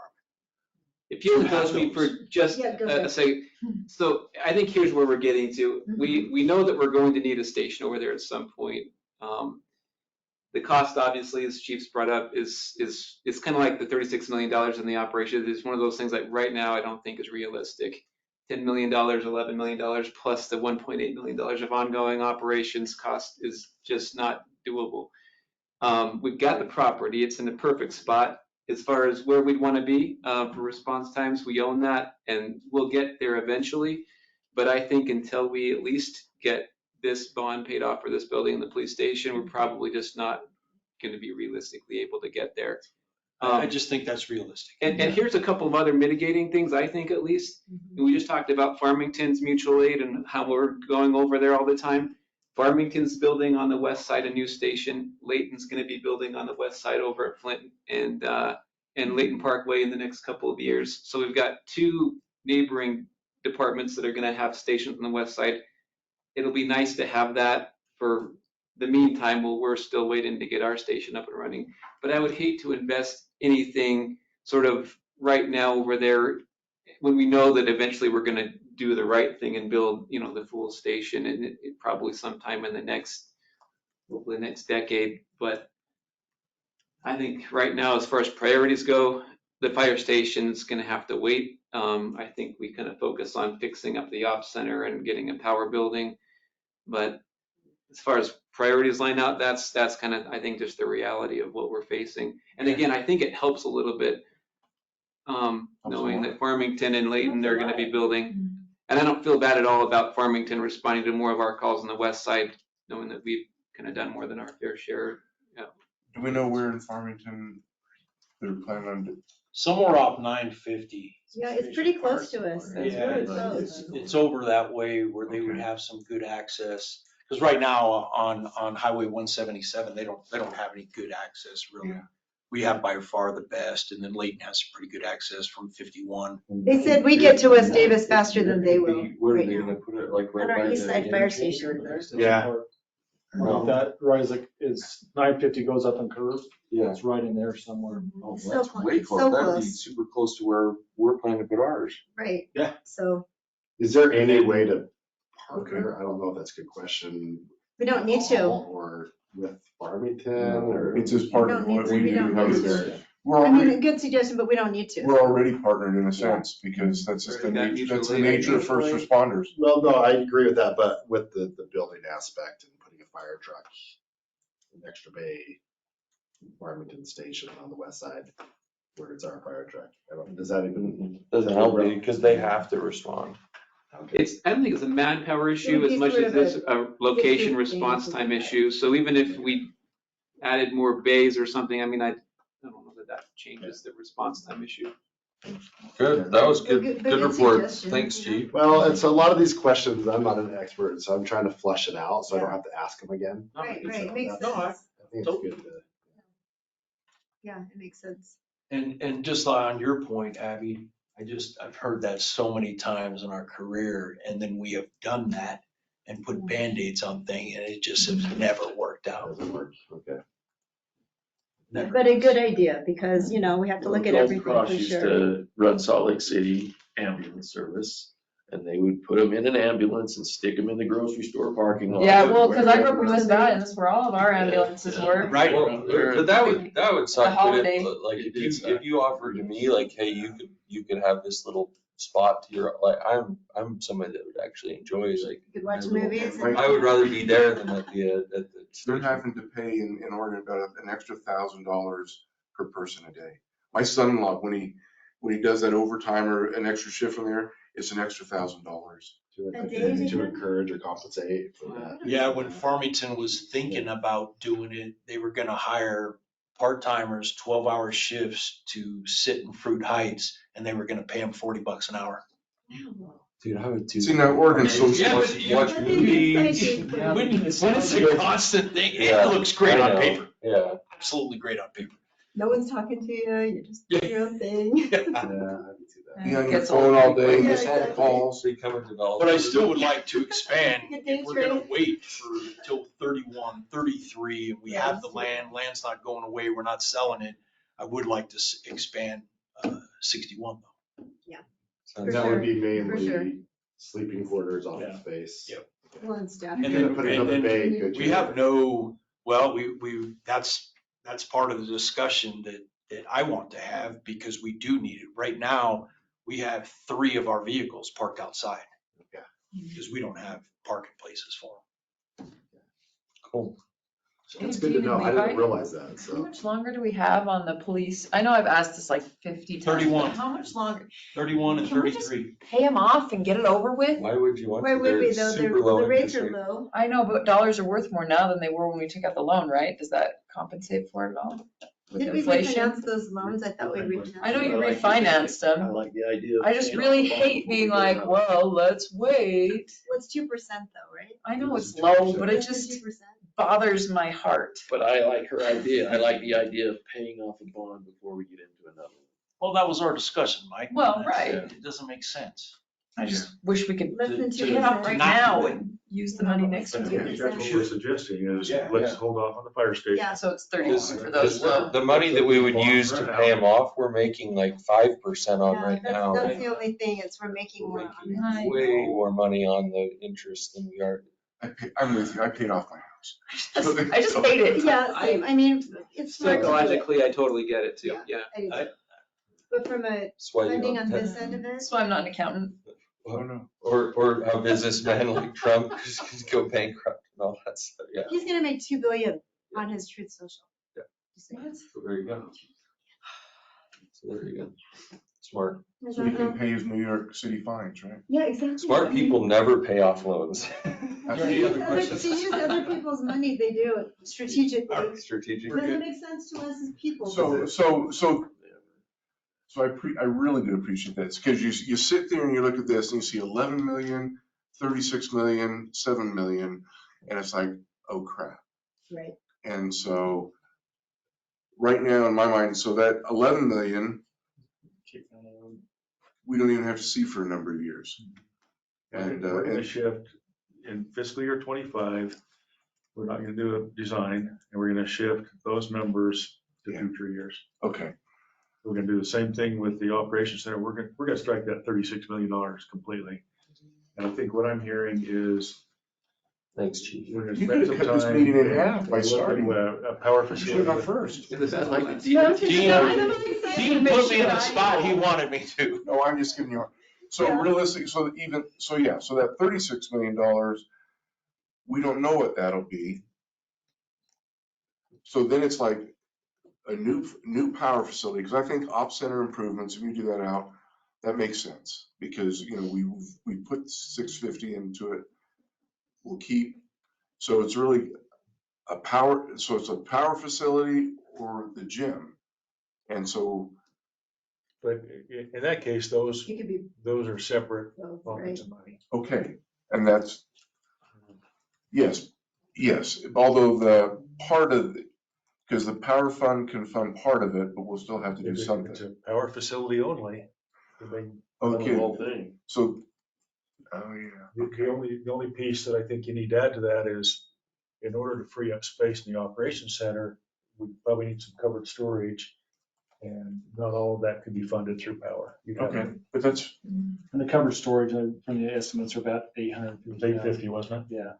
If you indulge me for just Yeah, go a ahead. second, so I think here's where we're getting to. We know that we're going to need a station over there at some point. The cost, obviously, as Chief's brought up, is kind of like the $36 million in the operation. It's one of those things that right now I don't think is realistic. $10 million, $11 million plus the $1.8 million of ongoing operations cost is just not doable. We've got the property, it's in the perfect spot as far as where we'd want to be for response times. We own that and we'll get there eventually. But I think until we at least get this bond paid off for this building and the police station, we're probably just not going to be realistically able to get there. I just think that's realistic. And here's a couple of other mitigating things, I think, at least. We just talked about Farmington's mutual aid and how we're going over there all the time. Farmington's building on the west side a new station. Layton's going to be building on the west side over at Flint and Layton Parkway in the next couple of years. So we've got two neighboring departments that are going to have stations on the west side. It'll be nice to have that for the meantime while we're still waiting to get our station up and running. But I would hate to invest anything sort of right now over there when we know that eventually we're going to do the right thing and build, the full station, and it probably sometime in hopefully the next decade. But I think right now, as far as priorities go, the fire station's going to have to wait. I think we kind of focus on fixing up the ops center and getting a power building. But as far as priorities line out, that's kind of, I think, just the reality of what we're facing. And again, I think it helps a little bit knowing that Farmington and Layton, they're going to be building. And I don't feel bad at all about Farmington responding to more of our calls on the west side, knowing that we've kind of done more than our fair share. Yeah. Do we know where in Farmington they're planning on? Somewhere off 950. Yeah, it's pretty close to us. It's Yeah, really close. it's over that way where they would have some good access. Because right now on Highway 177, they don't have any good access really. Yeah. We have by far the best, and then Layton has some pretty good access from 51. They said we get to West Davis faster than they will Where are right they now. gonna put it, like right On by our the east side fire interchange? station. Yeah. That, right, is 950 goes up and curves. Yeah. It's right in there somewhere. Oh, So that's close. way So close. That'd be close. super close to where we're planning to put ours. Right. Yeah. So Is there any way to partner? I don't know if that's a good question. we don't need to. Or with Farmington or. It's just part We of don't need what to. we We do. don't How need is to. there? We're I mean, already, a good suggestion, but we don't need to. we're already partnered in a sense because that's just the Already got nature, that's the mutual aid. nature of first responders. Well, no, I agree with that, but with the building aspect and putting a fire truck in Extra Bay, Farmington Station on the west side, where it's our fire truck. Does that even? Doesn't help me because they have to respond. I don't think it's a manpower issue as be much sort as of it's a location different response thing. time issue. So even if we added more bays or something, I mean, I don't know that changes the response time issue. Good, that was good, Good- good good report. suggestion. Thanks, Chief. Well, it's a lot of these questions, I'm not an expert, so I'm trying to flush it out, so I don't have to ask them again. Right, So right, makes that's- sense. I think it's good to. Yeah, it makes sense. And just on your point, Abby, I've heard that so many times in our career, and then we have done that and put Band-Aids on things, and it just has never worked out. Doesn't work, okay. Never. But a good idea, because, you know, we have to look at Gulf everything Cross for used sure. to run Salt Lake City ambulance service, and they would put them in an ambulance and stick them in the grocery store parking lot. Yeah, well, because I grew up in West Valley, and that's where all of our ambulances were. Right. Well, but that would suck, but holiday. like, if you offered to me, like, hey, you could have this little spot to your, like, I'm somebody that would actually enjoy, like. You could watch my little- movies. I would rather be there than at the. They're having to pay in Oregon about an extra $1,000 per person a day. My son-in-law, when he does that overtime or an extra shift from there, it's an extra $1,000. A day To encourage or compensate for that. Yeah, when Farmington was thinking about doing it, they were gonna hire part-timers, 12-hour shifts to sit in Fruit Heights, and they were gonna pay them $40 an hour. Dude, I would do. See, now Oregon's so Yeah, but smart. Watch movies. When it's a constant thing, Yeah, it looks great I on know. paper, Yeah. absolutely great on paper. No one's talking to you, you just do your own thing. Yeah, I can see that. Be on your Gets phone all day, Yeah, miss all the exactly. calls. Become a developer. But I still would like to expand, Good day, if we're gonna Trey. wait till 31, 33, and we have the land's not going away, we're not selling it, I would like to expand 61 though. And that would be For sure. mainly sleeping quarters, office Yeah. space. Yep. Well, and staff. And You then- could put another and- bay, could We you? have no, well, that's part of the discussion that I want to have, because we do need it. Right now, we have 3 of our vehicles parked outside. Okay. Because we don't have parking places for them. Cool. That's good to know. I didn't realize that, How so. much longer do we have on the police? I know I've asked this like 50 times. but 31. How much longer? 31 and Can we just 33. pay them off and get it over with? Why would you want Why to? would we They're though? super low The rates interest are rate. low. I know, but dollars are worth more now than they were when we took out the loan, right? Does that compensate for it at all? With Did we inflation? refinance those loans? I thought we refinanced. I know you I like refinanced I them. like the idea. of I just paying really off hate being before we like, go out. well, let's wait. Well, it's 2% though, right? I know it's It's low, 2%. but it Less than just 2%. bothers my heart. But I like her idea. I like the idea of paying off a bond before we get into another one. Well, that was our discussion, Mike. Well, right. It doesn't make sense. I just wish we could Less than to- get 2%. it off right not now do it. and use the money next Less year. than That's what 2%. we're suggesting is, Yeah, let's yeah. hold off on the fire station. Yeah. So it's 31 Because for those low. the money that we would use to pay them off, we're making like 5% on Yeah, right that's- now. That's the only thing, is we're making more on it. I Way know. more money on the interest than we are. I'm with you, I paid off my house. I just hate it. Yeah, same. I mean, it's smart to do it. Psychologically, I totally get it too, yeah. I do too. But from a That's why you funding don't on have- this end of it, That's why I'm not an accountant. Oh, no. Or a businessman like Trump just go bankrupt and all that stuff, yeah. he's gonna make 2 billion on his Truth Social. Yeah. Just saying. So there you go. So there you go. Smart. Is So that he can how- pay his New York City fines, right? Yeah, exactly. Smart I mean, people never pay off loans. That's They the use other other- question. they use other people's money, they do it strategically. Strategic. Doesn't it make sense to us as people? So I really do appreciate that, because you sit there and you look at this and you see 11 million, 36 million, 7 million, and it's like, oh crap. Right. And so, right now in my mind, so that 11 million, we don't even have to see for a number of years. And, We're gonna and shift in fiscal year 25, we're not gonna do a design, and we're gonna shift those numbers to Yeah. future years. okay, We're gonna do the same thing with the operations center. We're gonna strike that $36 million completely. And I think what I'm hearing is Thanks, chief. we're gonna You spend could've some cut this time. meeting in half by and look starting. into a power you should facility. have gone first. In the best like plans. the Dean put me in the spot he wanted me to. No, I'm just giving you, so Yeah. realistic, so that $36 million, we don't know what that'll be. So then it's like a new power facility, because I think op center improvements, if you do that out, that makes sense, because, we put 650 into it. We'll keep, so it's really a power facility or the gym. And so, But in that case, those It could be are separate both, buckets right? of money. okay, and that's, yes, although the part of, because the power fund can fund part of it, but we'll still have to do If something. it's a power facility only, they Okay. the whole thing. So, oh yeah. The only piece that I think you need to add to that is, in order to free up space in the operations center, we probably need some covered storage. And not all of that could be funded through power. You'd have Okay, to- but that's, And the covered storage from the estimates are about 800. It was 850, wasn't it? Yeah.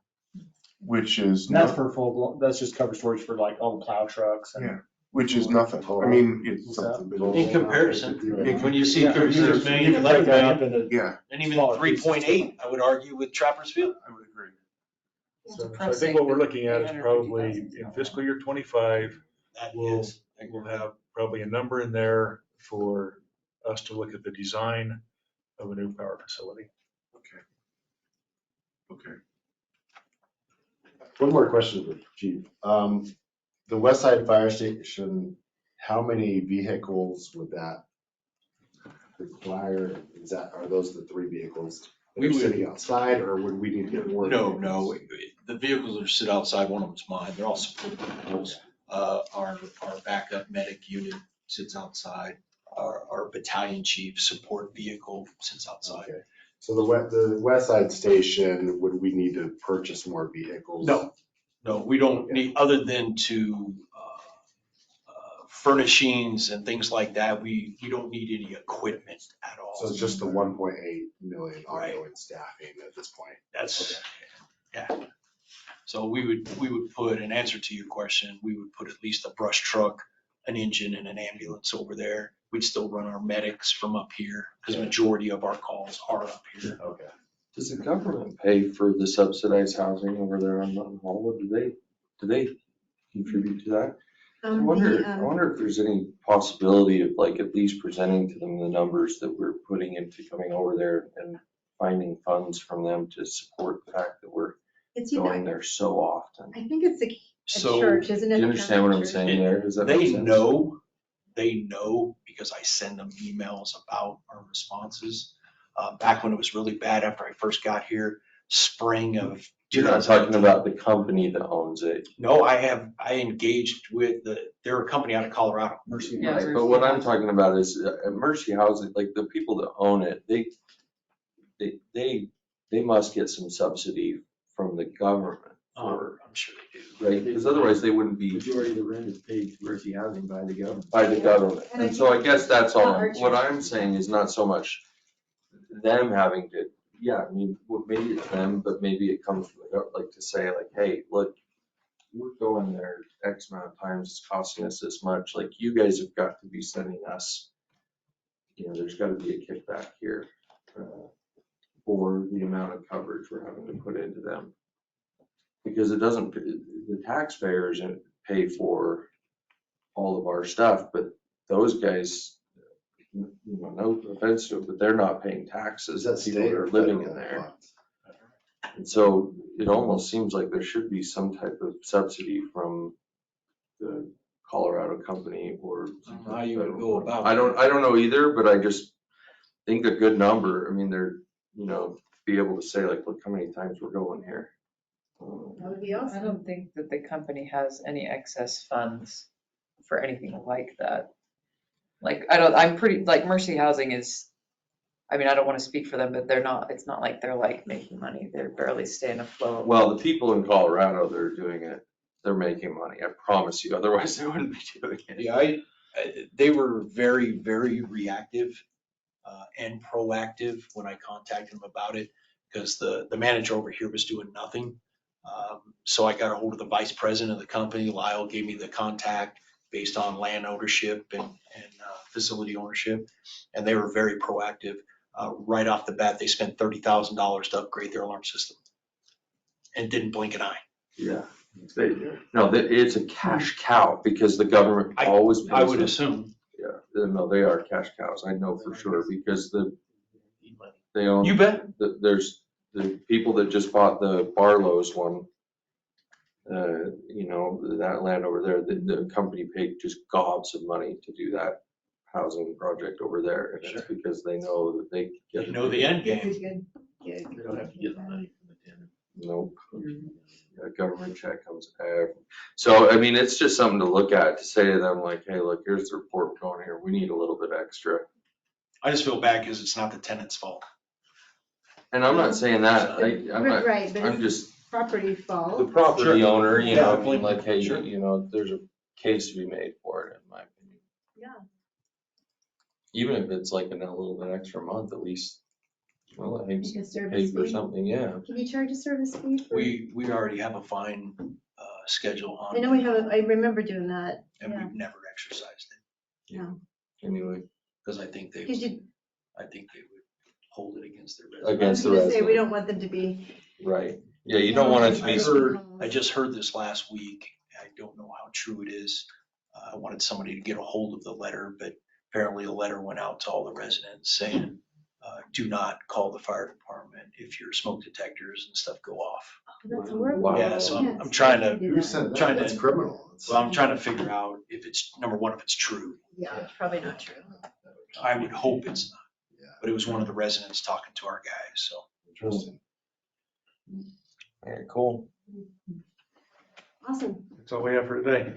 which is, And that's not- for full, that's just covered storage for like all the plow trucks and. yeah, which is nothing. I mean, it's something. In comparison, when you see Yeah, 36 you million, can 11 break that up million, into Yeah, and even smaller pieces. 3.8, I would argue with Trappers Field. I would agree. So I think what we're looking at is probably in fiscal year 25, That we'll, is, we'll have probably a number in there for us to look at the design of a new power facility. Okay. One more question for Chief. The West Side Fire Station, how many vehicles would that require? Are those the 3 vehicles that We are would- sitting outside, or would we need to get more? no, vehicles? the vehicles that sit outside, one of them's mine, they're all support vehicles. Our backup medic unit sits outside, our battalion chief support vehicle sits outside. Okay. So the West Side Station, would we need to purchase more vehicles? No, we don't need, other than to furnishings and things like that, we don't need any equipment at all. So it's just the 1.8 million Right. ongoing staffing at this point? That's, yeah. So we would put, in answer to your question, we would put at least a brush truck, an engine and an ambulance over there. We'd still run our medics from up here because majority of our calls are up here. Okay. Does the government pay for the subsidized housing over there on Mountain Hall? Do they contribute to that? I wonder if there's any possibility of like at least presenting to them the numbers that we're putting into coming over there and finding funds from them to support the fact that we're It's going either, there so often. I think it's a So church, isn't it? Do you The understand what I'm Catholic saying there? Does that make they sense? know because I send them emails about our responses. Back when it was really bad after I first got here, spring of You're not talking about the company that owns it. No, I engaged with they're a company out of Colorado. Mercy. Yeah, Right, but what I'm talking about is Mercy Housing, like the people that own it, they must get some subsidy from the government for, I'm sure they do. right? Because otherwise they wouldn't be Majority of the rent is paid to Mercy Housing by the government. by the government. And I And so I think guess that's all, our what I'm church- saying is not so much them having to, yeah, I mean, maybe it's them, but maybe it comes from the government, like to say like, hey, look, we're going there X amount of times, it's costing us this much, like you guys have got to be sending us, there's gotta be a kickback here for the amount of coverage we're having to put into them. Because it doesn't, the taxpayers pay for all of our stuff, but those guys, no offense to it, but they're not paying taxes, Is that the people state that or are living federal in there. funds? And so it almost seems like there should be some type of subsidy from the Colorado company or. I don't know how you would go about I don't know either, but I just think a good number, I mean, they're, be able to say like, look how many times we're going here. That would be I awesome. don't think that the company has any excess funds for anything like that. Like, I'm pretty, like Mercy Housing is, I mean, I don't want to speak for them, but it's not like they're like making money. They're barely staying afloat. Well, the people in Colorado that are doing it, they're making money, I promise you, otherwise they wouldn't be doing it. Yeah, they were very, very reactive and proactive when I contacted them about it, because the manager over here was doing nothing. So I got a hold of the vice president of the company. Lyle gave me the contact based on land ownership and facility ownership, and they were very proactive. Right off the bat, they spent $30,000 to upgrade their alarm system and didn't blink an eye. Yeah. No, it's a cash cow because the government always pays. I would them. assume. Yeah, no, they are cash cows. I know for sure because they own. You bet. There's the people that just bought the Barlow's one. That land over there, the company paid just gobs of money to do that housing project over there. And it's because they know that they get. You know the end This game. is good. Good. They don't have to get the money from the tenant. Nope. A government check comes every. So, I mean, it's just something to look at, to say to them like, hey, look, here's the report we're going here. We need a little bit extra. I just feel bad because it's not the tenant's fault. And I'm not saying that, I'm not, Right, but I'm it's just property fault. the property Sure. owner, you know, I Yeah, mean, like, hey, sure. you know, there's a case to be made for it, in my opinion. Yeah. Even if it's like a little bit extra month, at least, well, it makes Like a service pay for fee? something, yeah. Can you charge a service fee for? We already have a fine schedule on. I know we have, I remember doing that. And Yeah. we've never exercised it. No. Anyway, Because I think they Because you, would hold it against their I residents. was Against the gonna say, resident. we don't want them to be. Right, yeah, you don't want it to be. I just heard this last week. I don't know how true it is. I wanted somebody to get a hold of the letter, but apparently a letter went out to all the residents saying, do not call the fire department if your smoke detectors and stuff go off. That's horrible. Wow. Yeah, so Yes, I'm trying I to, do that. trying to- That's criminal. well, I'm trying to figure out if it's, number one, if it's true. Yeah, it's probably not true. I would hope it's not. Yeah. But it was one of the residents talking to our guys, so. Interesting. Alright, cool. Awesome. That's all we have for today.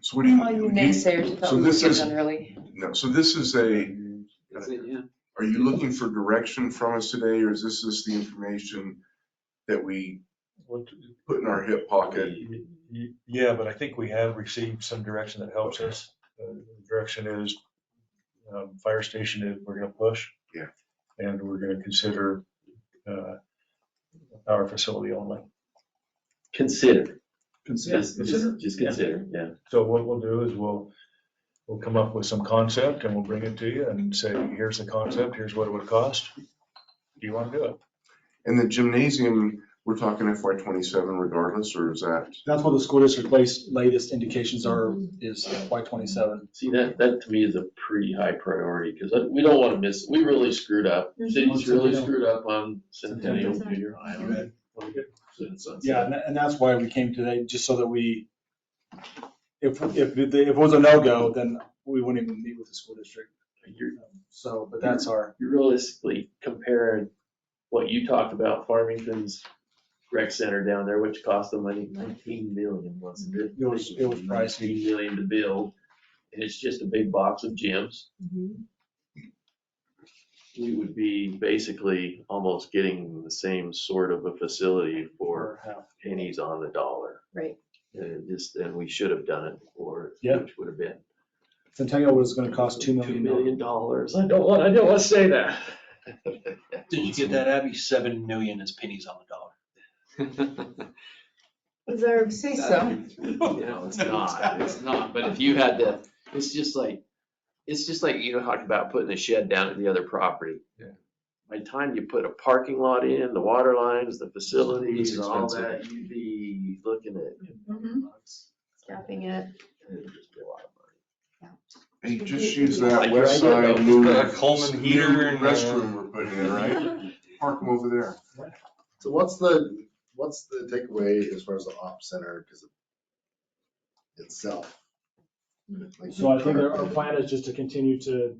So what do you? All you naysayers who thought So we would this get is, done early. no, so this is a, That's it, yeah. are you looking for direction from us today, or is this just the information that we put in our hip pocket? Yeah, but I think we have received some direction that helps us. The direction is, fire station is, we're gonna push. Yeah. And we're gonna consider, our facility only. Consider. Consider. Just consider, yeah. So what we'll do is we'll come up with some concept and we'll bring it to you and say, here's the concept, here's what it would cost. Do you want to do it? And the gymnasium, we're talking FY 27 regardless, or is that? That's what the school district latest indications are, is FY 27. See, that to me is a pretty high priority, because we don't want to miss, we really screwed up. City's really screwed up on Centennial Junior High. Yeah, and that's why we came today, just so that we, if it was a no-go, then we wouldn't even meet with the school district. So, but that's our. You're realistically comparing what you talked about, Farmington's rec center down there, which cost them, I think, 19 million, wasn't it? It was pricey. 19 million to build, and it's just a big box of gyms. We would be basically almost getting the same sort of a facility for pennies on the dollar. Right. And we should have done it before, Yeah. which would have been Centennial was gonna cost $2 $2 million. million. I don't want to say that. Did you get that, Abby? 7 million is pennies on the dollar. Deserve. Say so. No, it's not, but if you had to, it's just like, you talked about putting a shed down at the other property. Yeah. By the time you put a parking lot in, the water lines, the facilities, It's and all expensive. that, you'd be looking at. Staffing it. It'd just be a lot of money. Hey, just use that Like west your idea, side though. new A Coleman heater new and, restroom we're putting in, right? Park them over there. So what's the takeaway as far as the op center, because itself? Like, So I think our plan is just to continue to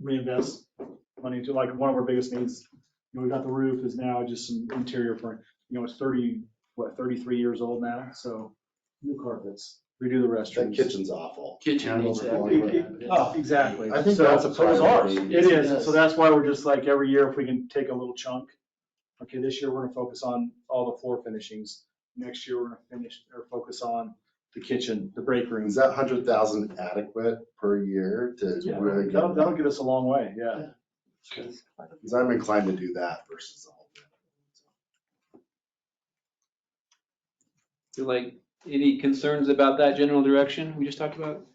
reinvest money into, like, one of our biggest needs. We got the roof is now just some interior for, it's 33 years old now, so new carpets, redo the That restrooms. kitchen's awful. Kitchen needs that. Oh, exactly. I think So- that's a so is ours. priority. It is, so that's why we're just like, every year, if we can take a little chunk. Okay, this year, we're gonna focus on all the floor finishings. Next year, we're gonna focus on the kitchen, the break room. Is that 100,000 adequate per year to Yeah, really get? that'll get us a long way, yeah. Because I'm inclined to do that versus the whole thing. So like, any concerns about that general direction we just talked about?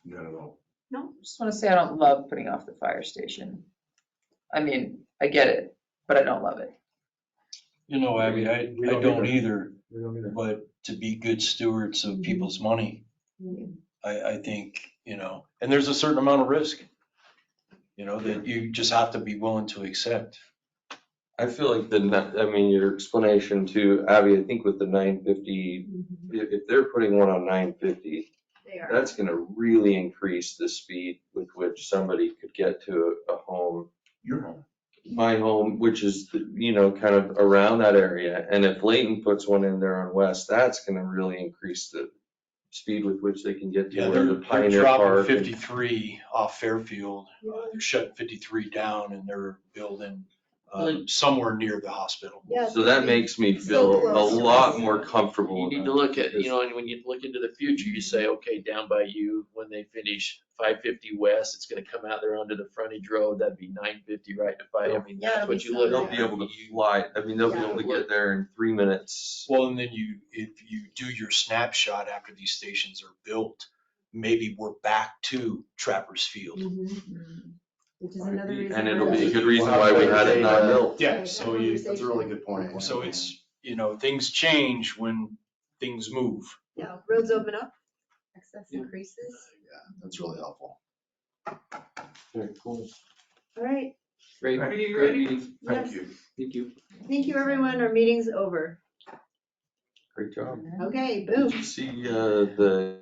No. No, just want to say I don't love putting off the fire station. I mean, I get it, but I don't love it. You know, Abby, I We don't don't either. either, but to be good stewards of people's money, I think, and there's a certain amount of risk, that you just have to be willing to accept. I feel like your explanation to Abby, I think with the 950, if they're putting one on 950, They are. that's gonna really increase the speed with which somebody could get to a home. Your home. My home, which is, kind of around that area. And if Layton puts one in there on West, that's gonna really increase the speed with which they can get to Yeah, where the they're Pioneer dropping Park. 53 off Fairfield. They're shutting 53 down and they're building somewhere near the hospital. Yeah, So that makes me feel a close to lot us. more comfortable. You need to look at, and when you look into the future, you say, okay, down by you, when they finish 550 West, it's gonna come out there onto the frontage road, that'd be 950 right to 5. I mean, Yeah, that's it'll what be you look They'll at. be able to fly, they'll be able to get there in 3 minutes. Well, and then if you do your snapshot after these stations are built, maybe we're back to Trappers Field. Which is another reason. And why it'll be a we- good reason why we had it not built. Yeah, so That's a really good point. so it's, things change when things move. Yeah, roads open up, access increases. Yeah, that's really helpful. Very cool. All right, Great, Thank great meeting. Yes. Thank you. Thank you. thank you, everyone. Our meeting's over. Great job. Okay, Did boom. you see the